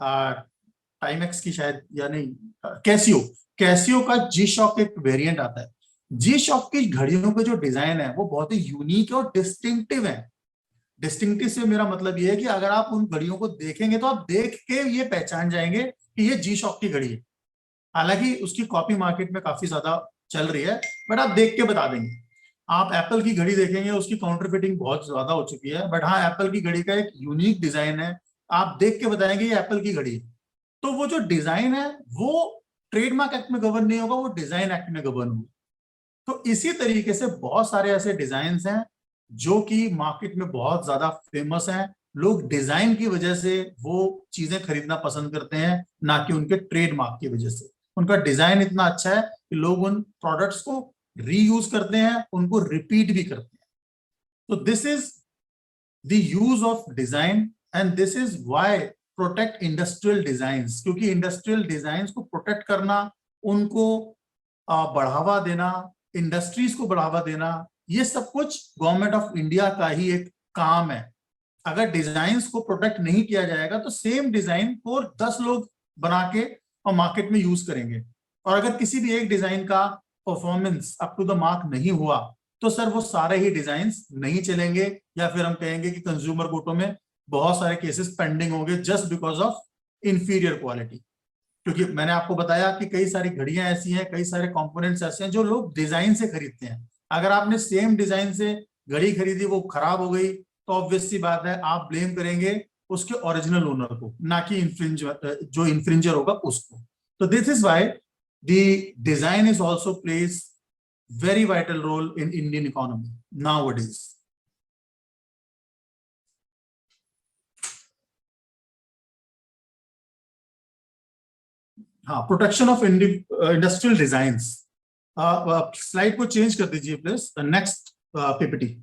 टाइमेक्स की शायद, या नहीं, कैसियो, कैसियो का जी शॉक एक वेरिएंट आता है। जी शॉक की घड़ियों के जो डिजाइन है वो बहुत ही यूनिक और डिस्टिंक्टिव है। डिस्टिंक्टिव से मेरा मतलब ये है कि अगर आप उन घड़ियों को देखेंगे तो आप देख के ये पहचान जाएंगे कि ये जी शॉक की घड़ी है। हालांकि उसकी कॉपी मार्केट में काफी ज्यादा चल रही है, बट आप देख के बता देंगे। आप एप्पल की घड़ी देखेंगे उसकी काउंटरफिटिंग बहुत ज्यादा हो चुकी है, बट हाँ एप्पल की घड़ी का एक यूनिक डिजाइन है, आप देख के बताएंगे ये एप्पल की घड़ी है। तो वो जो डिजाइन है वो ट्रेडमार्क एक्ट में गवर्न नहीं होगा, वो डिजाइन एक्ट में गवर्न होगा। तो इसी तरीके से बहुत सारे ऐसे डिजाइन हैं जो कि मार्केट में बहुत ज्यादा फेमस हैं। लोग डिजाइन की वजह से वो चीजें खरीदना पसंद करते हैं, ना कि उनके ट्रेडमार्क की वजह से। उनका डिजाइन इतना अच्छा है कि लोग उन प्रोडक्ट्स को रीयूज करते हैं, उनको रिपीट भी करते हैं। तो this is the use of design and this is why protect industrial designs, क्योंकि इंडस्ट्रियल डिजाइन्स को प्रोटेक्ट करना, उनको बढ़ावा देना, इंडस्ट्रीज को बढ़ावा देना, ये सब कुछ गवर्नमेंट ऑफ इंडिया का ही एक काम है। अगर डिजाइन्स को प्रोटेक्ट नहीं किया जाएगा तो सेम डिजाइन को 10 लोग बना के और मार्केट में यूज करेंगे, और अगर किसी भी एक डिजाइन का performance up to the mark नहीं हुआ तो सर वो सारे ही डिजाइन्स नहीं चलेंगे, या फिर हम कहेंगे कि कंज्यूमर कोर्टों में बहुत सारे केसेस पेंडिंग होंगे just because of inferior quality. क्योंकि मैंने आपको बताया कि कई सारी घड़ियां ऐसी हैं, कई सारे कंपोनेंट्स ऐसे हैं जो लोग डिजाइन से खरीदते हैं। अगर आपने सेम डिजाइन से घड़ी खरीदी, वो खराब हो गई, तो ऑब्वियस सी बात है आप ब्लेम करेंगे उसके ओरिजिनल ओनर को, ना कि जो इन्फ्रिंजर होगा उसको। तो this is why the design is also plays very vital role in Indian economy nowadays. हाँ, protection of industrial designs. Slide को चेंज कर दीजिए please, next PPT.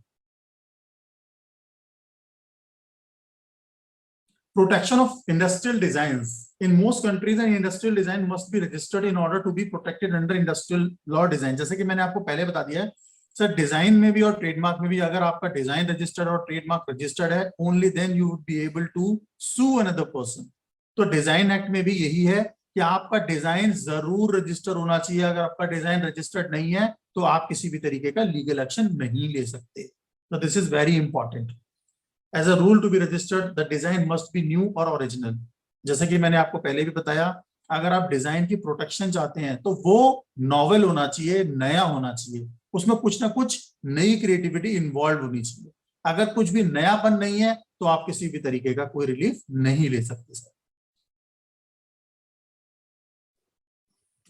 Protection of industrial designs. In most countries, an industrial design must be registered in order to be protected under industrial law design. जैसे कि मैंने आपको पहले बता दिया है सर, डिजाइन में भी और ट्रेडमार्क में भी अगर आपका डिजाइन रजिस्टर्ड और ट्रेडमार्क रजिस्टर्ड है, only then you would be able to sue another person. तो डिजाइन एक्ट में भी यही है कि आपका डिजाइन जरूर रजिस्टर होना चाहिए। अगर आपका डिजाइन रजिस्टर्ड नहीं है तो आप किसी भी तरीके का लीगल एक्शन नहीं ले सकते। तो this is very important. As a rule to be registered, the design must be new or original. जैसे कि मैंने आपको पहले भी बताया, अगर आप डिजाइन की प्रोटेक्शन चाहते हैं तो वो नॉवेल होना चाहिए, नया होना चाहिए, उसमें कुछ ना कुछ नई क्रिएटिविटी इन्वॉल्व होनी चाहिए। अगर कुछ भी नयापन नहीं है तो आप किसी भी तरीके का कोई रिलीफ नहीं ले सकते सर।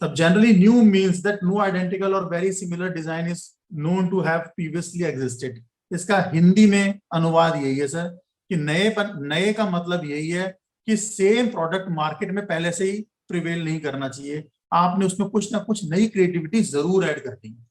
अब generally new means that no identical और very similar design is known to have previously existed. इसका हिंदी में अनुवाद यही है सर कि नए का मतलब यही है कि सेम प्रोडक्ट मार्केट में पहले से ही प्रिवेल नहीं करना चाहिए, आपने उसमें कुछ ना कुछ नई क्रिएटिविटी जरूर ऐड करनी है।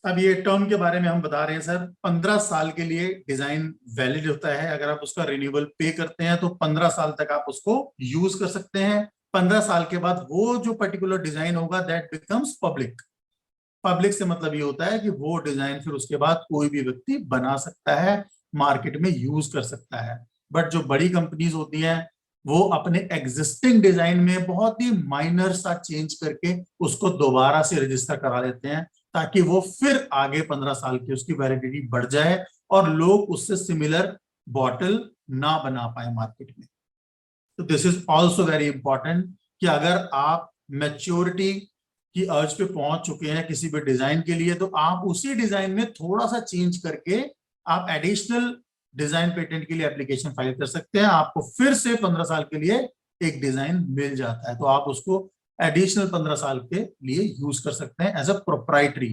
अब ये टर्म के बारे में हम बता रहे हैं सर, 15 साल के लिए डिजाइन वैलिड होता है। अगर आप उसका रिन्यूअल पे करते हैं तो 15 साल तक आप उसको यूज कर सकते हैं। 15 साल के बाद वो जो पर्टिकुलर डिजाइन होगा दैट बिकम्स पब्लिक। पब्लिक से मतलब ये होता है कि वो डिजाइन फिर उसके बाद कोई भी व्यक्ति बना सकता है, मार्केट में यूज कर सकता है। बट जो बड़ी कंपनीज होती हैं वो अपने एग्जिस्टिंग डिजाइन में बहुत ही माइनर सा चेंज करके उसको दोबारा से रजिस्टर करा लेते हैं ताकि वो फिर आगे 15 साल की उसकी वैलिडिटी बढ़ जाए और लोग उससे सिमिलर बॉटल ना बना पाए मार्केट में। तो this is also very important कि अगर आप मैच्योरिटी की अर्ज पे पहुंच चुके हैं किसी भी डिजाइन के लिए तो आप उसी डिजाइन में थोड़ा सा चेंज करके आप एडिशनल डिजाइन पेटेंट के लिए एप्लीकेशन फाइल कर सकते हैं। आपको फिर से 15 साल के लिए एक डिजाइन मिल जाता है तो आप उसको एडिशनल 15 साल के लिए यूज कर सकते हैं एज अ प्रोप्राइटरी।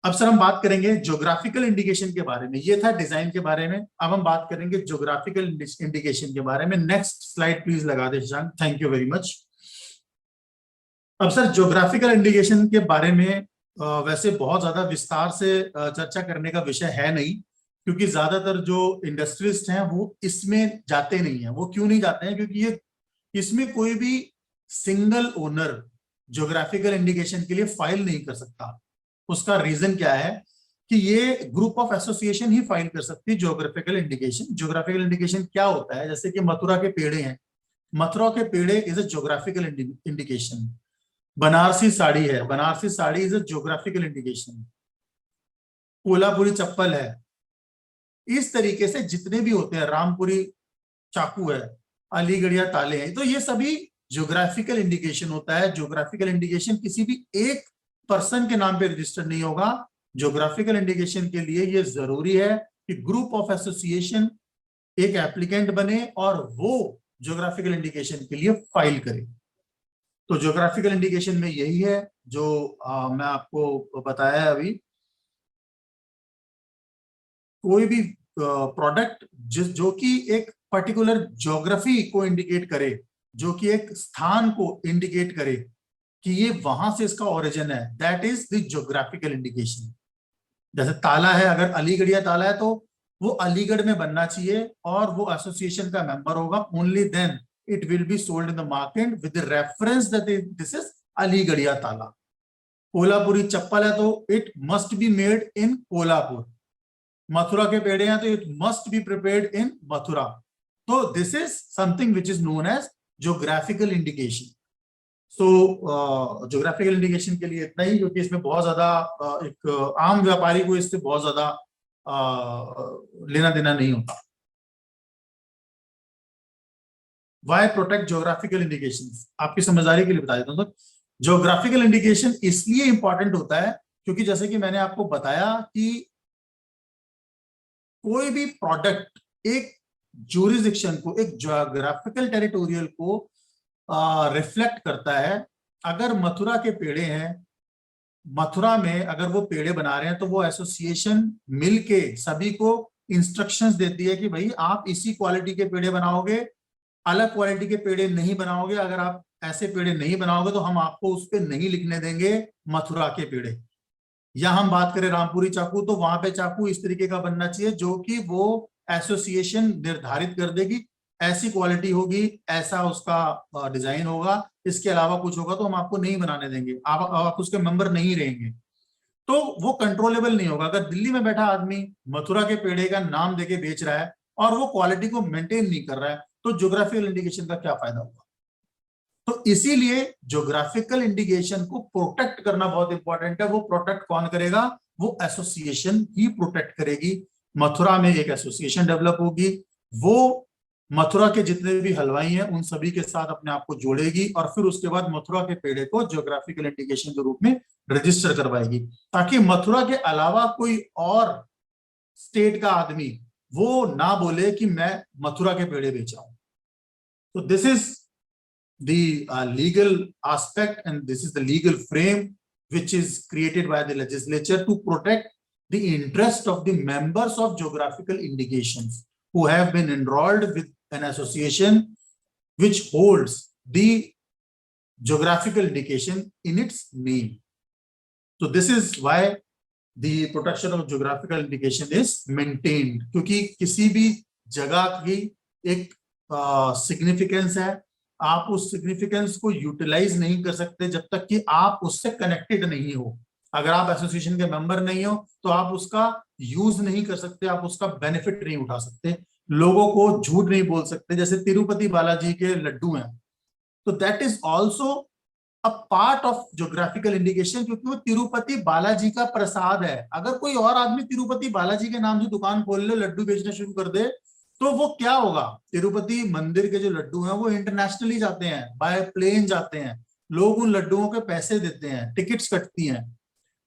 अब सर हम बात करेंगे ज्योग्राफिकल इंडिकेशन के बारे में। ये था डिजाइन के बारे में, अब हम बात करेंगे ज्योग्राफिकल इंडिकेशन के बारे में। नेक्स्ट स्लाइड प्लीज लगा दे Shashank, thank you very much. अब सर ज्योग्राफिकल इंडिकेशन के बारे में वैसे बहुत ज्यादा विस्तार से चर्चा करने का विषय है नहीं, क्योंकि ज्यादातर जो इंडस्ट्रियलिस्ट हैं वो इसमें जाते नहीं हैं। वो क्यों नहीं जाते हैं? क्योंकि ये इसमें कोई भी सिंगल ओनर ज्योग्राफिकल इंडिकेशन के लिए फाइल नहीं कर सकता। उसका रीजन क्या है कि ये group of association he file कर सकती है ज्योग्राफिकल इंडिकेशन। ज्योग्राफिकल इंडिकेशन क्या होता है? जैसे कि मथुरा के पेड़े हैं, मथुरा के पेड़े is a geographical indication. Banarasi sari है, Banarasi sari is a geographical indication. Kolhapuri chappal है। इस तरीके से जितने भी होते हैं, रामपुरी चाकू है, अलीगढ़िया ताले हैं, तो ये सभी ज्योग्राफिकल इंडिकेशन होता है। ज्योग्राफिकल इंडिकेशन किसी भी एक पर्सन के नाम पे रजिस्टर्ड नहीं होगा। ज्योग्राफिकल इंडिकेशन के लिए ये जरूरी है कि ग्रुप ऑफ एसोसिएशन एक एप्लीकेंट बने और वो ज्योग्राफिकल इंडिकेशन के लिए फाइल करे। तो ज्योग्राफिकल इंडिकेशन में यही है जो मैं आपको बताया अभी। कोई भी प्रोडक्ट जो कि एक पर्टिकुलर ज्योग्राफी को इंडिकेट करे, जो कि एक स्थान को इंडिकेट करे कि ये वहां से इसका ओरिजिन है, that is the geographical indication. जैसे ताला है, अगर अलीगढ़िया ताला है तो वो अलीगढ़ में बनना चाहिए और वो एसोसिएशन का मेंबर होगा। Only then it will be sold in the market with the reference that this is अलीगढ़िया ताला। कोल्हापुरी चप्पल है तो it must be made in Kolhapur. Mathura के पेड़े हैं तो it must be prepared in Mathura. तो this is something which is known as geographical indication। So geographical indication के लिए इतना ही, क्योंकि इसमें बहुत ज्यादा एक आम व्यापारी को इससे बहुत ज्यादा लेना देना नहीं होता। Why protect geographical indications? आपकी समझदारी के लिए बता देता हूं। तो ज्योग्राफिकल इंडिकेशन इसलिए इंपॉर्टेंट होता है क्योंकि जैसे कि मैंने आपको बताया कि कोई भी प्रोडक्ट एक ज्यूरिसडिक्शन को, एक ज्योग्राफिकल टेरिटोरियल को रिफ्लेक्ट करता है। अगर मथुरा के पेड़े हैं, मथुरा में अगर वो पेड़े बना रहे हैं तो वो एसोसिएशन मिलके सभी को इंस्ट्रक्शंस देती है कि भाई आप इसी क्वालिटी के पेड़े बनाओगे अलग क्वालिटी के पेड़े नहीं बनाओगे, अगर आप ऐसे पेड़े नहीं बनाओगे तो हम आपको उस पर नहीं लिखने देंगे मथुरा के पेड़े। या हम बात करें रामपुरी चाकू, तो वहां पे चाकू इस तरीके का बनना चाहिए जो कि वो एसोसिएशन निर्धारित कर देगी, ऐसी क्वालिटी होगी, ऐसा उसका डिजाइन होगा, इसके अलावा कुछ होगा तो हम आपको नहीं बनाने देंगे, आप उसके मेंबर नहीं रहेंगे। तो वो कंट्रोलेबल नहीं होगा। अगर दिल्ली में बैठा आदमी मथुरा के पेड़े का नाम देके बेच रहा है और वो क्वालिटी को मेंटेन नहीं कर रहा है, तो ज्योग्राफिकल इंडिकेशन का क्या फायदा होगा। तो इसीलिए ज्योग्राफिकल इंडिकेशन को प्रोटेक्ट करना बहुत इंपॉर्टेंट है। वो प्रोटेक्ट कौन करेगा, वो एसोसिएशन ही प्रोटेक्ट करेगी। मथुरा में एक एसोसिएशन डेवलप होगी, वो मथुरा के जितने भी हलवाई हैं उन सभी के साथ अपने आप को जोड़ेगी और फिर उसके बाद मथुरा के पेड़े को ज्योग्राफिकल इंडिकेशन के रूप में रजिस्टर करवाएगी, ताकि मथुरा के अलावा कोई और स्टेट का आदमी वो ना बोले कि मैं मथुरा के पेड़े बेच रहा हूं। तो this is the legal aspect, and this is the legal frame which is created by the legislature to protect the interest of the members of geographical indications who have been enrolled with an association which holds the geographical indication in its name. So this is why the protection of geographical indication is maintained, क्योंकि किसी भी जगह की एक significance है, आप उस significance को यूटिलाइज नहीं कर सकते जब तक कि आप उससे कनेक्टेड नहीं हो। अगर आप एसोसिएशन के मेंबर नहीं हो तो आप उसका यूज नहीं कर सकते, आप उसका बेनिफिट नहीं उठा सकते, लोगों को झूठ नहीं बोल सकते। जैसे तिरुपति बालाजी के लड्डू हैं, तो that is also a part of geographical indication, क्योंकि वो तिरुपति बालाजी का प्रसाद है। अगर कोई और आदमी तिरुपति बालाजी के नाम से दुकान खोल ले, लड्डू बेचना शुरू कर दे, तो वो क्या होगा, तिरुपति मंदिर के जो लड्डू हैं वो इंटरनेशनली जाते हैं, बाय प्लेन जाते हैं, लोग उन लड्डुओं के पैसे देते हैं, टिकट्स कटती हैं।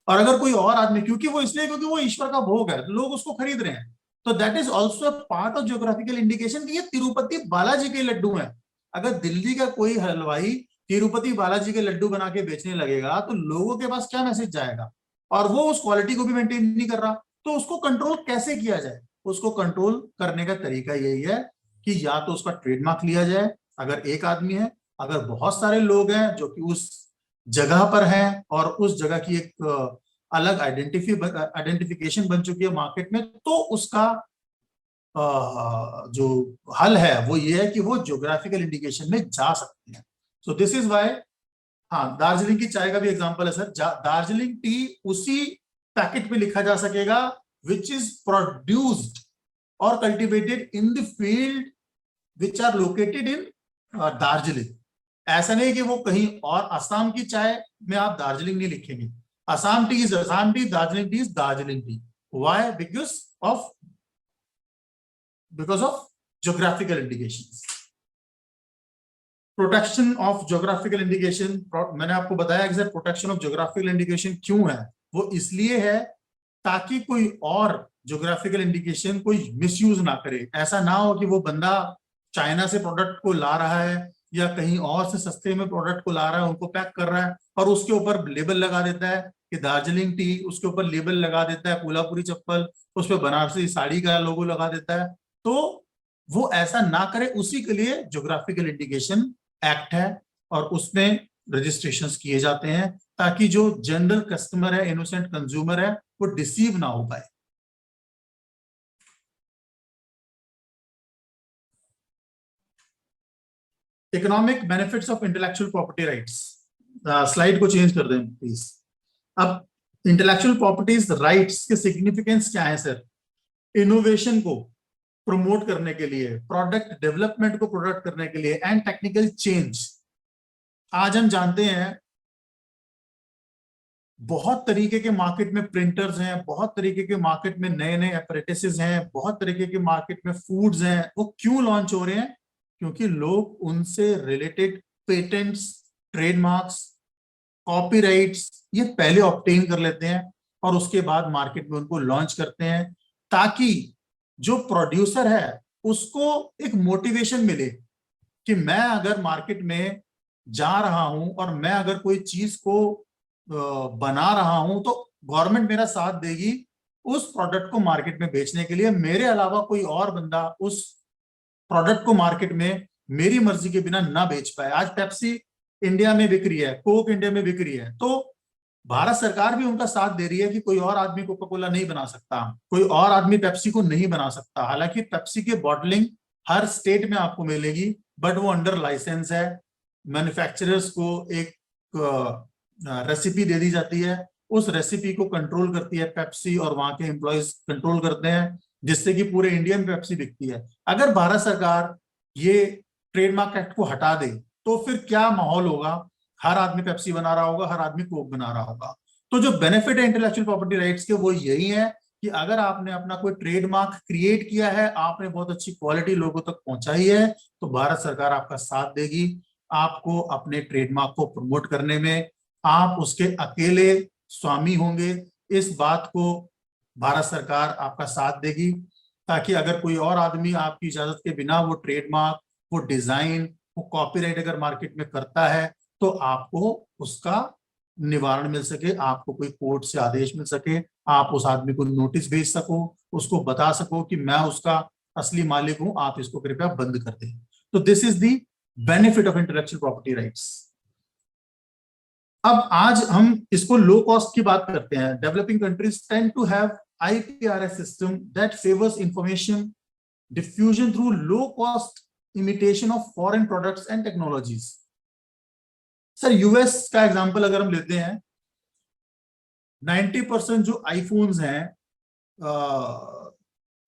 और अगर कोई और आदमी, क्योंकि वो इसलिए क्योंकि वो ईश्वर का भोग है, लोग उसको खरीद रहे हैं, तो that is also part of geographical indication कि ये तिरुपति बालाजी के लड्डू हैं। अगर दिल्ली का कोई हलवाई तिरुपति बालाजी के लड्डू बना के बेचने लगेगा तो लोगों के पास क्या मैसेज जाएगा, और वो उस क्वालिटी को भी मेंटेन नहीं कर रहा, तो उसको कंट्रोल कैसे किया जाए। उसको कंट्रोल करने का तरीका यही है कि या तो उसका ट्रेडमार्क लिया जाए, अगर एक आदमी है, अगर बहुत सारे लोग हैं जो कि उस जगह पर हैं और उस जगह की एक अलग आइडेंटिफिकेशन बन चुकी है मार्केट में, तो उसका जो हल है वो ये है कि वो ज्योग्राफिकल इंडिकेशन में जा सकते हैं। सो दिस इज व्हाई, हाँ, दार्जिलिंग की चाय का भी एग्जांपल है सर। दार्जिलिंग टी उसी पैकेट पे लिखा जा सकेगा which is produced or cultivated in the field which are located in Darjeeling। ऐसा नहीं कि वो कहीं और, असम की चाय में आप दार्जिलिंग नहीं लिखेंगे, Assam T is Assam T, Darjeeling T is Darjeeling T. Why? Because of geographical indications. Protection of geographical indication, मैंने आपको बताया कि sir protection of geographical indication क्यों है, वो इसलिए है ताकि कोई और ज्योग्राफिकल इंडिकेशन कोई मिसयूज ना करे। ऐसा ना हो कि वो बंदा चाइना से प्रोडक्ट को ला रहा है या कहीं और से सस्ते में प्रोडक्ट को ला रहा है, उनको पैक कर रहा है और उसके ऊपर लेबल लगा देता है कि दार्जिलिंग टी, उसके ऊपर लेबल लगा देता है कोल्हापुरी चप्पल, उस पर बनारसी साड़ी का लोगो लगा देता है। तो वो ऐसा ना करे, उसी के लिए ज्योग्राफिकल इंडिकेशन एक्ट है और उसमें रजिस्ट्रेशंस किए जाते हैं ताकि जो जनरल कस्टमर है, इनोसेंट कंज्यूमर है, वो डिसीव ना हो पाए। Economic benefits of intellectual property rights, slide को चेंज कर दें प्लीज। अब इंटेलेक्चुअल प्रॉपर्टीज राइट्स के सिग्निफिकेंस क्या है सर? इनोवेशन को प्रमोट करने के लिए, प्रोडक्ट डेवलपमेंट को प्रोडक्ट करने के लिए, एंड टेक्निकल चेंज। आज हम जानते हैं बहुत तरीके के मार्केट में प्रिंटर्स हैं, बहुत तरीके के मार्केट में नए नए एपरेटिसेस हैं, बहुत तरीके के मार्केट में फूड्स हैं। वो क्यों लॉन्च हो रहे हैं? क्योंकि लोग उनसे रिलेटेड पेटेंट्स, ट्रेडमार्क्स, कॉपीराइट्स ये पहले ऑब्टेन कर लेते हैं और उसके बाद मार्केट में उनको लॉन्च करते हैं, ताकि जो प्रोड्यूसर है उसको एक मोटिवेशन मिले कि मैं अगर मार्केट में जा रहा हूं और मैं अगर कोई चीज को बना रहा हूं तो गवर्नमेंट मेरा साथ देगी उस प्रोडक्ट को मार्केट में बेचने के लिए। मेरे अलावा कोई और बंदा उस प्रोडक्ट को मार्केट में मेरी मर्जी के बिना ना बेच पाए। आज पेप्सी इंडिया में बिक रही है, कोक इंडिया में बिक रही है, तो भारत सरकार भी उनका साथ दे रही है कि कोई और आदमी कोका कोला नहीं बना सकता, कोई और आदमी पेप्सी को नहीं बना सकता। हालांकि पेप्सी की बॉटलिंग हर स्टेट में आपको मिलेगी, बट वो अंडर लाइसेंस है। मैन्युफैक्चरर्स को एक रेसिपी दे दी जाती है, उस रेसिपी को कंट्रोल करती है पेप्सी और वहां के एम्प्लॉयज कंट्रोल करते हैं, जिससे कि पूरे इंडिया में पेप्सी बिकती है। अगर भारत सरकार ये ट्रेडमार्क एक्ट को हटा दे तो फिर क्या माहौल होगा? हर आदमी पेप्सी बना रहा होगा, हर आदमी कोक बना रहा होगा। तो जो बेनिफिट है इंटेलेक्चुअल प्रॉपर्टी राइट्स के वो यही है कि अगर आपने अपना कोई ट्रेडमार्क क्रिएट किया है, आपने बहुत अच्छी क्वालिटी लोगों तक पहुंचाई है, तो भारत सरकार आपका साथ देगी आपको अपने ट्रेडमार्क को प्रमोट करने में। आप उसके अकेले स्वामी होंगे, इस बात को भारत सरकार आपका साथ देगी, ताकि अगर कोई और आदमी आपकी इजाजत के बिना वो ट्रेडमार्क, वो डिजाइन, वो कॉपीराइट अगर मार्केट में करता है तो आपको उसका निवारण मिल सके, आपको कोई कोर्ट से आदेश मिल सके, आप उस आदमी को नोटिस भेज सको, उसको बता सको कि मैं उसका असली मालिक हूं, आप इसको कृपया बंद कर दें। तो this is the benefit of intellectual property rights. अब आज हम इसको लो कॉस्ट की बात करते हैं। Developing countries tend to have IPRS system that favors information diffusion through low cost imitation of foreign products and technologies। Sir US का example अगर हम लेते हैं, 90% जो आईफोन्स हैं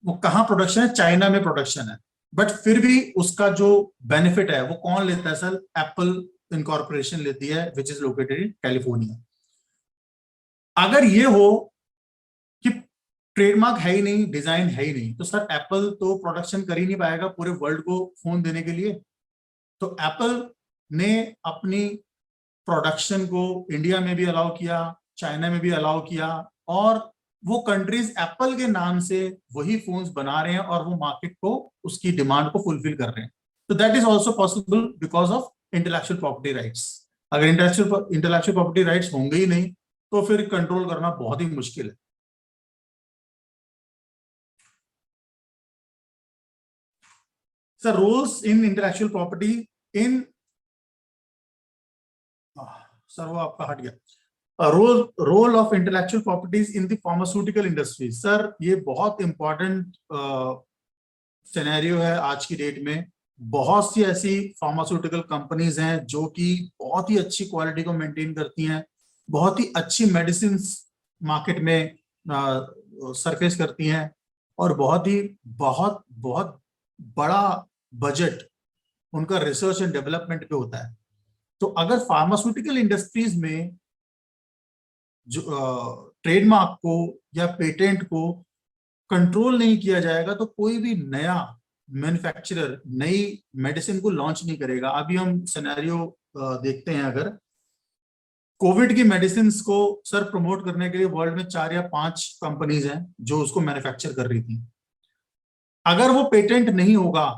वो कहां प्रोडक्शन है? चाइना में प्रोडक्शन है। बट फिर भी उसका जो बेनिफिट है वो कौन लेता है सर? एप्पल इनकॉर्पोरेशन लेती है, which is located in California. अगर ये हो कि ट्रेडमार्क है ही नहीं, डिजाइन है ही नहीं, तो सर एप्पल तो प्रोडक्शन कर ही नहीं पाएगा पूरे वर्ल्ड को फोन देने के लिए। तो एप्पल ने अपनी प्रोडक्शन को इंडिया में भी अलाउ किया, चाइना में भी अलाउ किया, और वो कंट्रीज एप्पल के नाम से वही फोन्स बना रहे हैं और वो मार्केट को, उसकी डिमांड को फुलफिल कर रहे हैं। तो that is also possible because of intellectual property rights. अगर इंटेलेक्चुअल प्रॉपर्टी राइट्स होंगे ही नहीं तो फिर कंट्रोल करना बहुत ही मुश्किल है। Sir roles in intellectual property in, sir वो आपका हट गया, role of intellectual properties in the pharmaceutical industry. Sir ये बहुत इंपॉर्टेंट सिनेरियो है आज की डेट में। बहुत सी ऐसी फार्मास्यूटिकल कंपनीज हैं जो कि बहुत ही अच्छी क्वालिटी को मेंटेन करती हैं, बहुत ही अच्छी मेडिसिन मार्केट में सरफेस करती हैं, और बहुत बड़ा बजट उनका रिसर्च एंड डेवलपमेंट पे होता है। तो अगर फार्मास्यूटिकल इंडस्ट्रीज में जो ट्रेडमार्क को या पेटेंट को कंट्रोल नहीं किया जाएगा तो कोई भी नया मैन्युफैक्चरर नई मेडिसिन को लॉन्च नहीं करेगा। अभी हम सिनेरियो देखते हैं, अगर कोविड की मेडिसिन को सर प्रमोट करने के लिए वर्ल्ड में 4 या 5 कंपनीज हैं जो उसको मैन्युफैक्चर कर रही थी। अगर वो पेटेंट नहीं होगा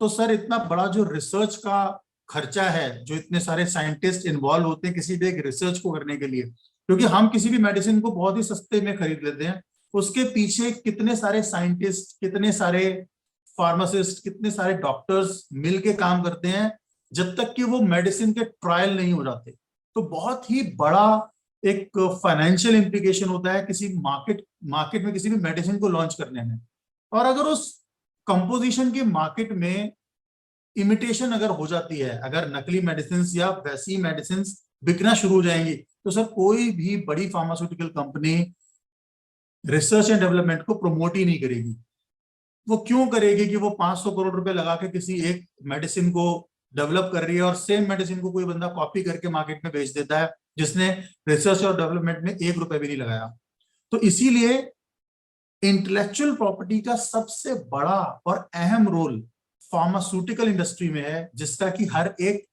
तो सर इतना बड़ा जो रिसर्च का खर्चा है, जो इतने सारे साइंटिस्ट इन्वॉल्व होते हैं किसी भी एक रिसर्च को करने के लिए, क्योंकि हम किसी भी मेडिसिन को बहुत ही सस्ते में खरीद लेते हैं, उसके पीछे कितने सारे साइंटिस्ट, कितने सारे फार्मासिस्ट, कितने सारे डॉक्टर्स मिलके काम करते हैं जब तक कि वो मेडिसिन के ट्रायल नहीं हो जाते। तो बहुत ही बड़ा एक फाइनेंशियल इंप्लीकेशन होता है किसी मार्केट में किसी भी मेडिसिन को लॉन्च करने में। और अगर उस कंपोजिशन की मार्केट में इमिटेशन अगर हो जाती है, अगर नकली मेडिसिन या वैसी मेडिसिन बिकना शुरू हो जाएंगी, तो सर कोई भी बड़ी pharmaceutical company research and development को प्रमोट ही नहीं करेगी। वो क्यों करेगी कि वो 500 करोड़ रुपए लगा के किसी एक मेडिसिन को डेवलप कर रही है और सेम मेडिसिन को कोई बंदा कॉपी करके मार्केट में बेच देता है जिसने रिसर्च और डेवलपमेंट में 1 रुपए भी नहीं लगाया। तो इसीलिए इंटेलेक्चुअल प्रॉपर्टी का सबसे बड़ा और अहम रोल फार्मास्यूटिकल इंडस्ट्री में है, जिसका कि हर एक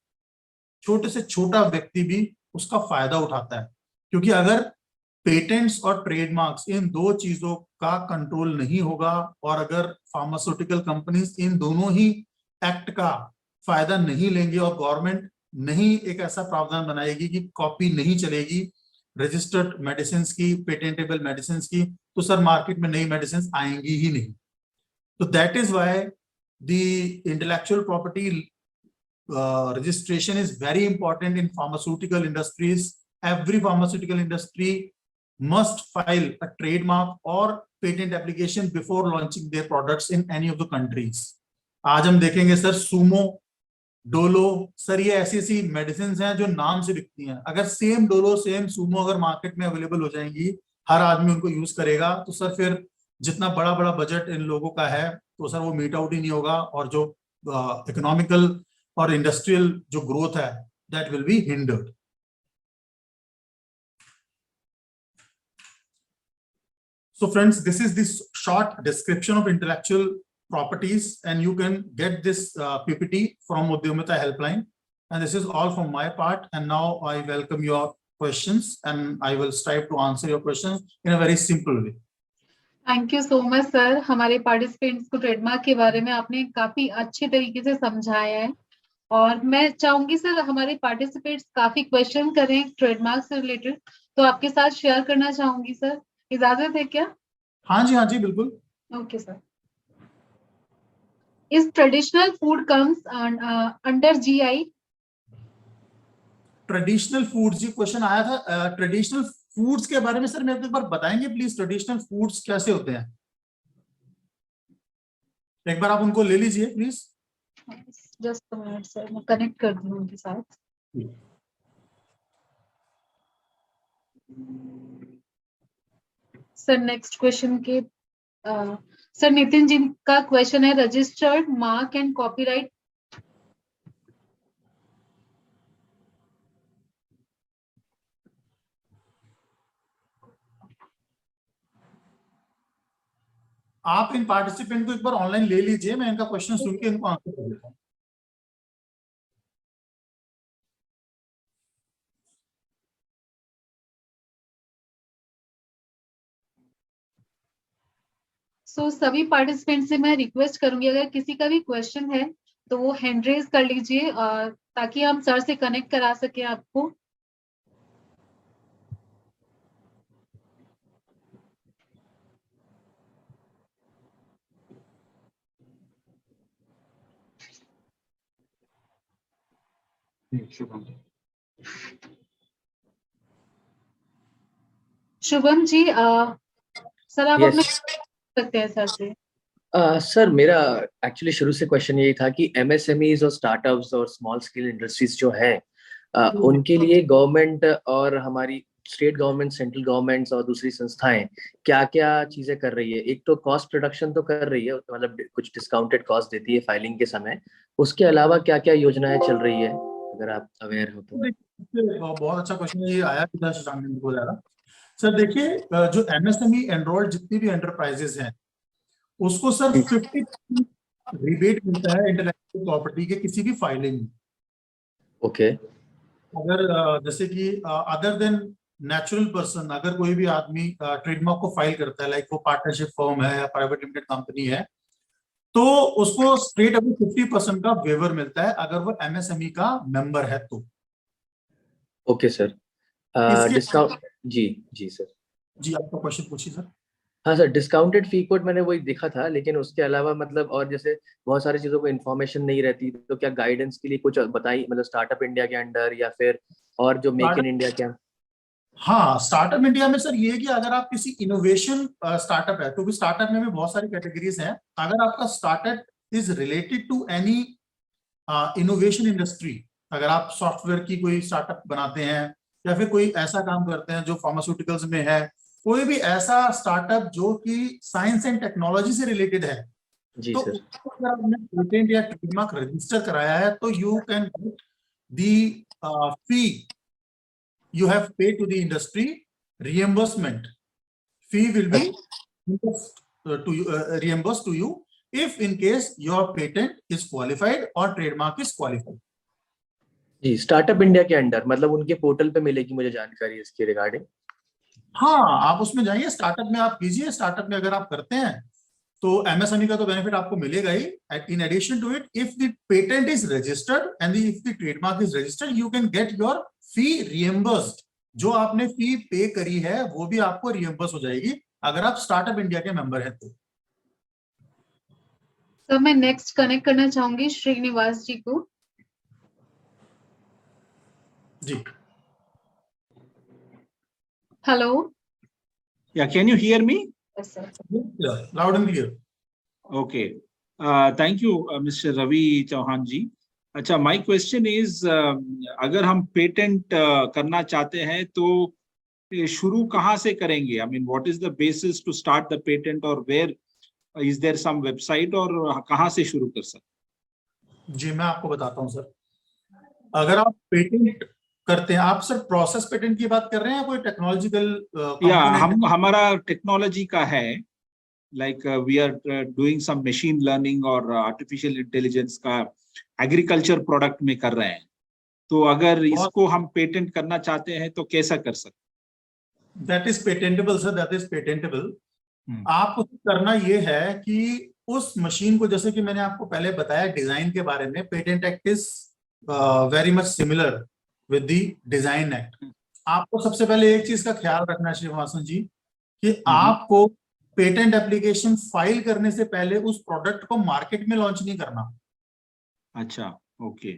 छोटे से छोटा व्यक्ति भी उसका फायदा उठाता है। क्योंकि अगर पेटेंट्स और ट्रेडमार्क्स इन दो चीजों का कंट्रोल नहीं होगा और अगर फार्मास्यूटिकल कंपनीज इन दोनों ही एक्ट का फायदा नहीं लेंगे और गवर्नमेंट नहीं एक ऐसा प्रावधान बनाएगी कि कॉपी नहीं चलेगी रजिस्टर्ड मेडिसिन की, पेटेंटेबल मेडिसिन की, तो सर मार्केट में नई मेडिसिन आएंगी ही नहीं। तो that is why the intellectual property registration is very important in pharmaceutical industries. Every pharmaceutical industry must file a trademark or patent application before launching their products in any of the countries. आज हम देखेंगे sir Sumo, Dolo, sir ये ऐसी medicine हैं जो नाम से बिकती हैं. अगर सेम डोलो सेम सुमो अगर मार्केट में अवेलेबल हो जाएंगी, हर आदमी उनको यूज करेगा, तो सर फिर जितना बड़ा बड़ा बजट इन लोगों का है तो सर वो मीट आउट ही नहीं होगा, और जो इकोनॉमिकल और इंडस्ट्रियल जो ग्रोथ है that will B hindered. So friends, this is this short description of intellectual properties, and you can get this PPT from Udyamita Helpline. And this is all from my part. And now I welcome your questions, and I will strive to answer your questions in a very simple way. Thank you so much sir. हमारे participants को trademark के बारे में आपने काफी अच्छे तरीके से समझाया है, और मैं चाहूंगी सर हमारे पार्टिसिपेंट्स काफी क्वेश्चन करें ट्रेडमार्क से रिलेटेड, तो आपके साथ शेयर करना चाहूंगी सर. इजाजत है क्या? हाँ जी बिल्कुल. Okay sir. Is traditional food comes under GI? Traditional food GI question आया था. ट्रेडिशनल फूड्स के बारे में सर मेरे को एक बार बताएंगे प्लीज, ट्रेडिशनल फूड्स कैसे होते हैं? एक बार आप उनको ले लीजिए please. Just a minute sir, मैं कनेक्ट कर दूं उनके साथ. सर नेक्स्ट क्वेश्चन के सर नितिन जी का क्वेश्चन है, रजिस्टर्ड मार्क एंड कॉपीराइट. आप इन पार्टिसिपेंट को एक बार ऑनलाइन ले लीजिए, मैं इनका क्वेश्चन सुन के इनको आंसर कर देता हूँ. सो सभी पार्टिसिपेंट से मैं रिक्वेस्ट करूंगी, अगर किसी का भी क्वेश्चन है तो वो हैंड रेज कर लीजिए, ताकि हम सर से कनेक्ट करा सके आपको. शुभम जी, सर आप अपना सकते हैं सर से. सर मेरा एक्चुअली शुरू से क्वेश्चन यही था कि MSMEs और स्टार्टअप्स और स्मॉल स्केल इंडस्ट्रीज जो हैं उनके लिए गवर्नमेंट और हमारी स्टेट गवर्नमेंट, सेंट्रल गवर्नमेंट्स और दूसरी संस्थाएं क्या क्या चीजें कर रही है? एक तो कॉस्ट प्रोडक्शन तो कर रही है, मतलब कुछ डिस्काउंटेड कॉस्ट देती है फाइलिंग के समय. उसके अलावा क्या क्या योजनाएं चल रही है, अगर आप अवेयर हो तो? बहुत अच्छा क्वेश्चन ये आया सर. देखिए, जो MSME एनरोल्ड जितनी भी एंटरप्राइजेस हैं उसको सर 50% रिबेट मिलता है इंटेलेक्चुअल प्रॉपर्टी के किसी भी फाइलिंग में. ओके. अगर जैसे कि अदर देन नेचुरल पर्सन, अगर कोई भी आदमी ट्रेडमार्क को फाइल करता है, लाइक वो पार्टनरशिप फर्म है या प्राइवेट लिमिटेड कंपनी है, तो उसको स्ट्रेट अभी 50% का वेवर मिलता है अगर वो MSME का मेंबर है तो. Okay sir. डिस्काउंट जी सर. जी आपका क्वेश्चन पूछिए सर. हाँ सर, डिस्काउंटेड फी कोड मैंने वही देखा था, लेकिन उसके अलावा मतलब और जैसे बहुत सारी चीजों को इन्फॉर्मेशन नहीं रहती, तो क्या गाइडेंस के लिए कुछ बताइए, मतलब स्टार्टअप इंडिया के अंडर या फिर और जो मेक इन इंडिया क्या? हाँ, स्टार्टअप इंडिया में सर ये है कि अगर आप किसी इनोवेशन स्टार्टअप है, क्योंकि स्टार्टअप में भी बहुत सारी कैटेगरीज हैं, अगर आपका startup is related to any innovation industry, अगर आप सॉफ्टवेयर की कोई स्टार्टअप बनाते हैं या फिर कोई ऐसा काम करते हैं जो फार्मास्यूटिकल्स में है, कोई भी ऐसा स्टार्टअप जो कि साइंस एंड टेक्नोलॉजी से रिलेटेड है, जी तो सर. अगर आपने पेटेंट या ट्रेडमार्क रजिस्टर कराया है तो you can get the fee you have paid to the industry. Reimbursement fee will be reimbursed to you if in case your patent is qualified or trademark is qualified. जी, startup India के under मतलब उनके portal पे मिलेगी मुझे जानकारी इसके regarding? हाँ, आप उसमें जाइए, स्टार्टअप में आप कीजिए. स्टार्टअप में अगर आप करते हैं तो MSME का तो बेनिफिट आपको मिलेगा ही. In addition to it, if the patent is registered and if the trademark is registered, you can get your fee reimbursed. जो आपने फी पे करी है वो भी आपको रिएम्बर्स हो जाएगी अगर आप स्टार्टअप इंडिया के मेंबर हैं तो. सर मैं नेक्स्ट कनेक्ट करना चाहूंगी श्रीनिवास जी को। जी, hello. Yeah, can you hear me? Yes sir. Loud and clear. Okay. Thank you, Mr. Ravi Chauhan ji. अच्छा, my question is, अगर हम पेटेंट करना चाहते हैं तो शुरू कहाँ से करेंगे? I mean, what is the basis to start the patent, or where is there some website, और कहाँ से शुरू कर सकते? जी मैं आपको बताता हूँ सर। अगर आप पेटेंट करते हैं, आप सर प्रोसेस पेटेंट की बात कर रहे हैं या कोई टेक्नोलॉजिकल या हमारा टेक्नोलॉजी का है, like we are doing some machine learning और artificial intelligence का एग्रीकल्चर प्रोडक्ट में कर रहे हैं, तो अगर इसको हम पेटेंट करना चाहते हैं तो कैसा कर सकते? That is patentable sir, that is patentable. आपको करना ये है कि उस मशीन को, जैसे कि मैंने आपको पहले बताया डिजाइन के बारे में, patent act is very much similar with the design act. आपको सबसे पहले एक चीज का ख्याल रखना है श्रीनिवासन जी, कि आपको पेटेंट एप्लीकेशन फाइल करने से पहले उस प्रोडक्ट को मार्केट में लॉन्च नहीं करना। अच्छा, ओके।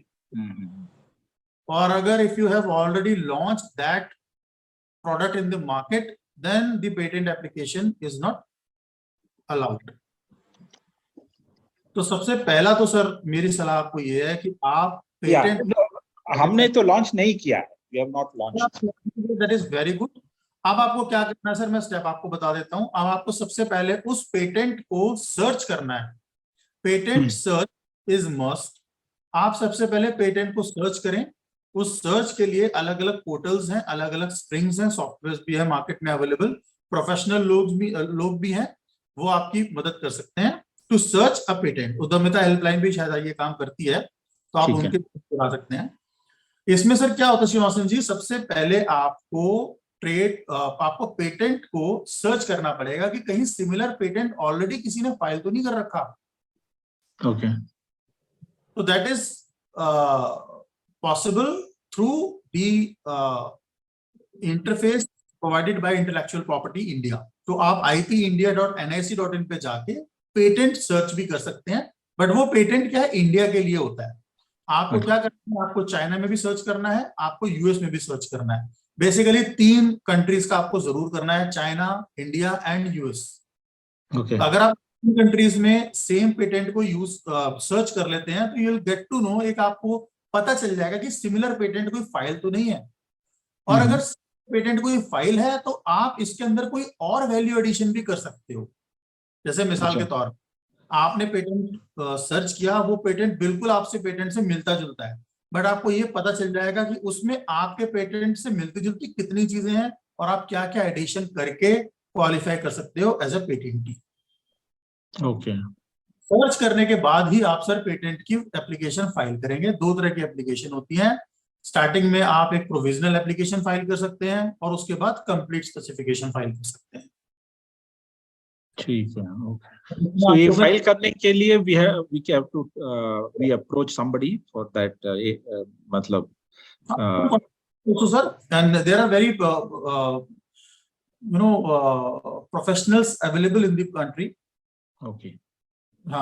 और अगर if you have already launch that product in the market, then the patent application is not allowed. तो सबसे पहला तो सर मेरी सलाह आपको ये है कि आप पेटेंट हमने तो लॉन्च नहीं किया है, we have not launched. That is very good. अब आपको क्या करना है सर, मैं स्टेप आपको बता देता हूं। अब आपको सबसे पहले उस पेटेंट को सर्च करना है। Patent search is must. आप सबसे पहले पेटेंट को सर्च करें। उस सर्च के लिए अलग अलग पोर्टल्स हैं, अलग अलग स्प्रिंग्स हैं, सॉफ्टवेयर भी है मार्केट में अवेलेबल, प्रोफेशनल लोग भी हैं, वो आपकी मदद कर सकते हैं टू सर्च अ पेटेंट। उद्यमिता हेल्पलाइन भी शायद ये काम करती है, तो आप उनके बता सकते हैं। इसमें सर क्या होता है श्रीनिवासन जी, सबसे पहले आपको पेटेंट को सर्च करना पड़ेगा कि कहीं सिमिलर पेटेंट ऑलरेडी किसी ने फाइल तो नहीं कर रखा। ओके। तो that is possible through the interface provided by intellectual property India. तो आप ipindia.nic.in पे जाके पेटेंट सर्च भी कर सकते हैं, बट वो पेटेंट क्या है, इंडिया के लिए होता है। आपको क्या करना है, आपको चाइना में भी सर्च करना है, आपको यूएस में भी सर्च करना है। बेसिकली 3 कंट्रीज का आपको जरूर करना है, चाइना, इंडिया एंड यूएस। अगर आप कंट्रीज में सेम पेटेंट को सर्च कर लेते हैं तो you will get to know, एक आपको पता चल जाएगा कि सिमिलर पेटेंट कोई फाइल तो नहीं है। और अगर पेटेंट कोई फाइल है तो आप इसके अंदर कोई और वैल्यू एडिशन भी कर सकते हो। जैसे मिसाल के तौर पर आपने पेटेंट सर्च किया, वो पेटेंट बिल्कुल आपसे पेटेंट से मिलता जुलता है, बट आपको ये पता चल जाएगा कि उसमें आपके पेटेंट से मिलती जुलती कितनी चीजें हैं और आप क्या क्या एडिशन करके क्वालिफाई कर सकते हो एज अ पेटेंटी। ओके। सर्च करने के बाद ही आप सर पेटेंट की एप्लीकेशन फाइल करेंगे। 2 तरह की एप्लीकेशन होती हैं। स्टार्टिंग में आप एक प्रोविजनल एप्लीकेशन फाइल कर सकते हैं और उसके बाद कंप्लीट स्पेसिफिकेशन फाइल कर सकते हैं। ठीक है, ओके। सो ये फाइल करने के लिए we approach somebody for that, मतलब also sir, and there are very professionals available in the country, okay,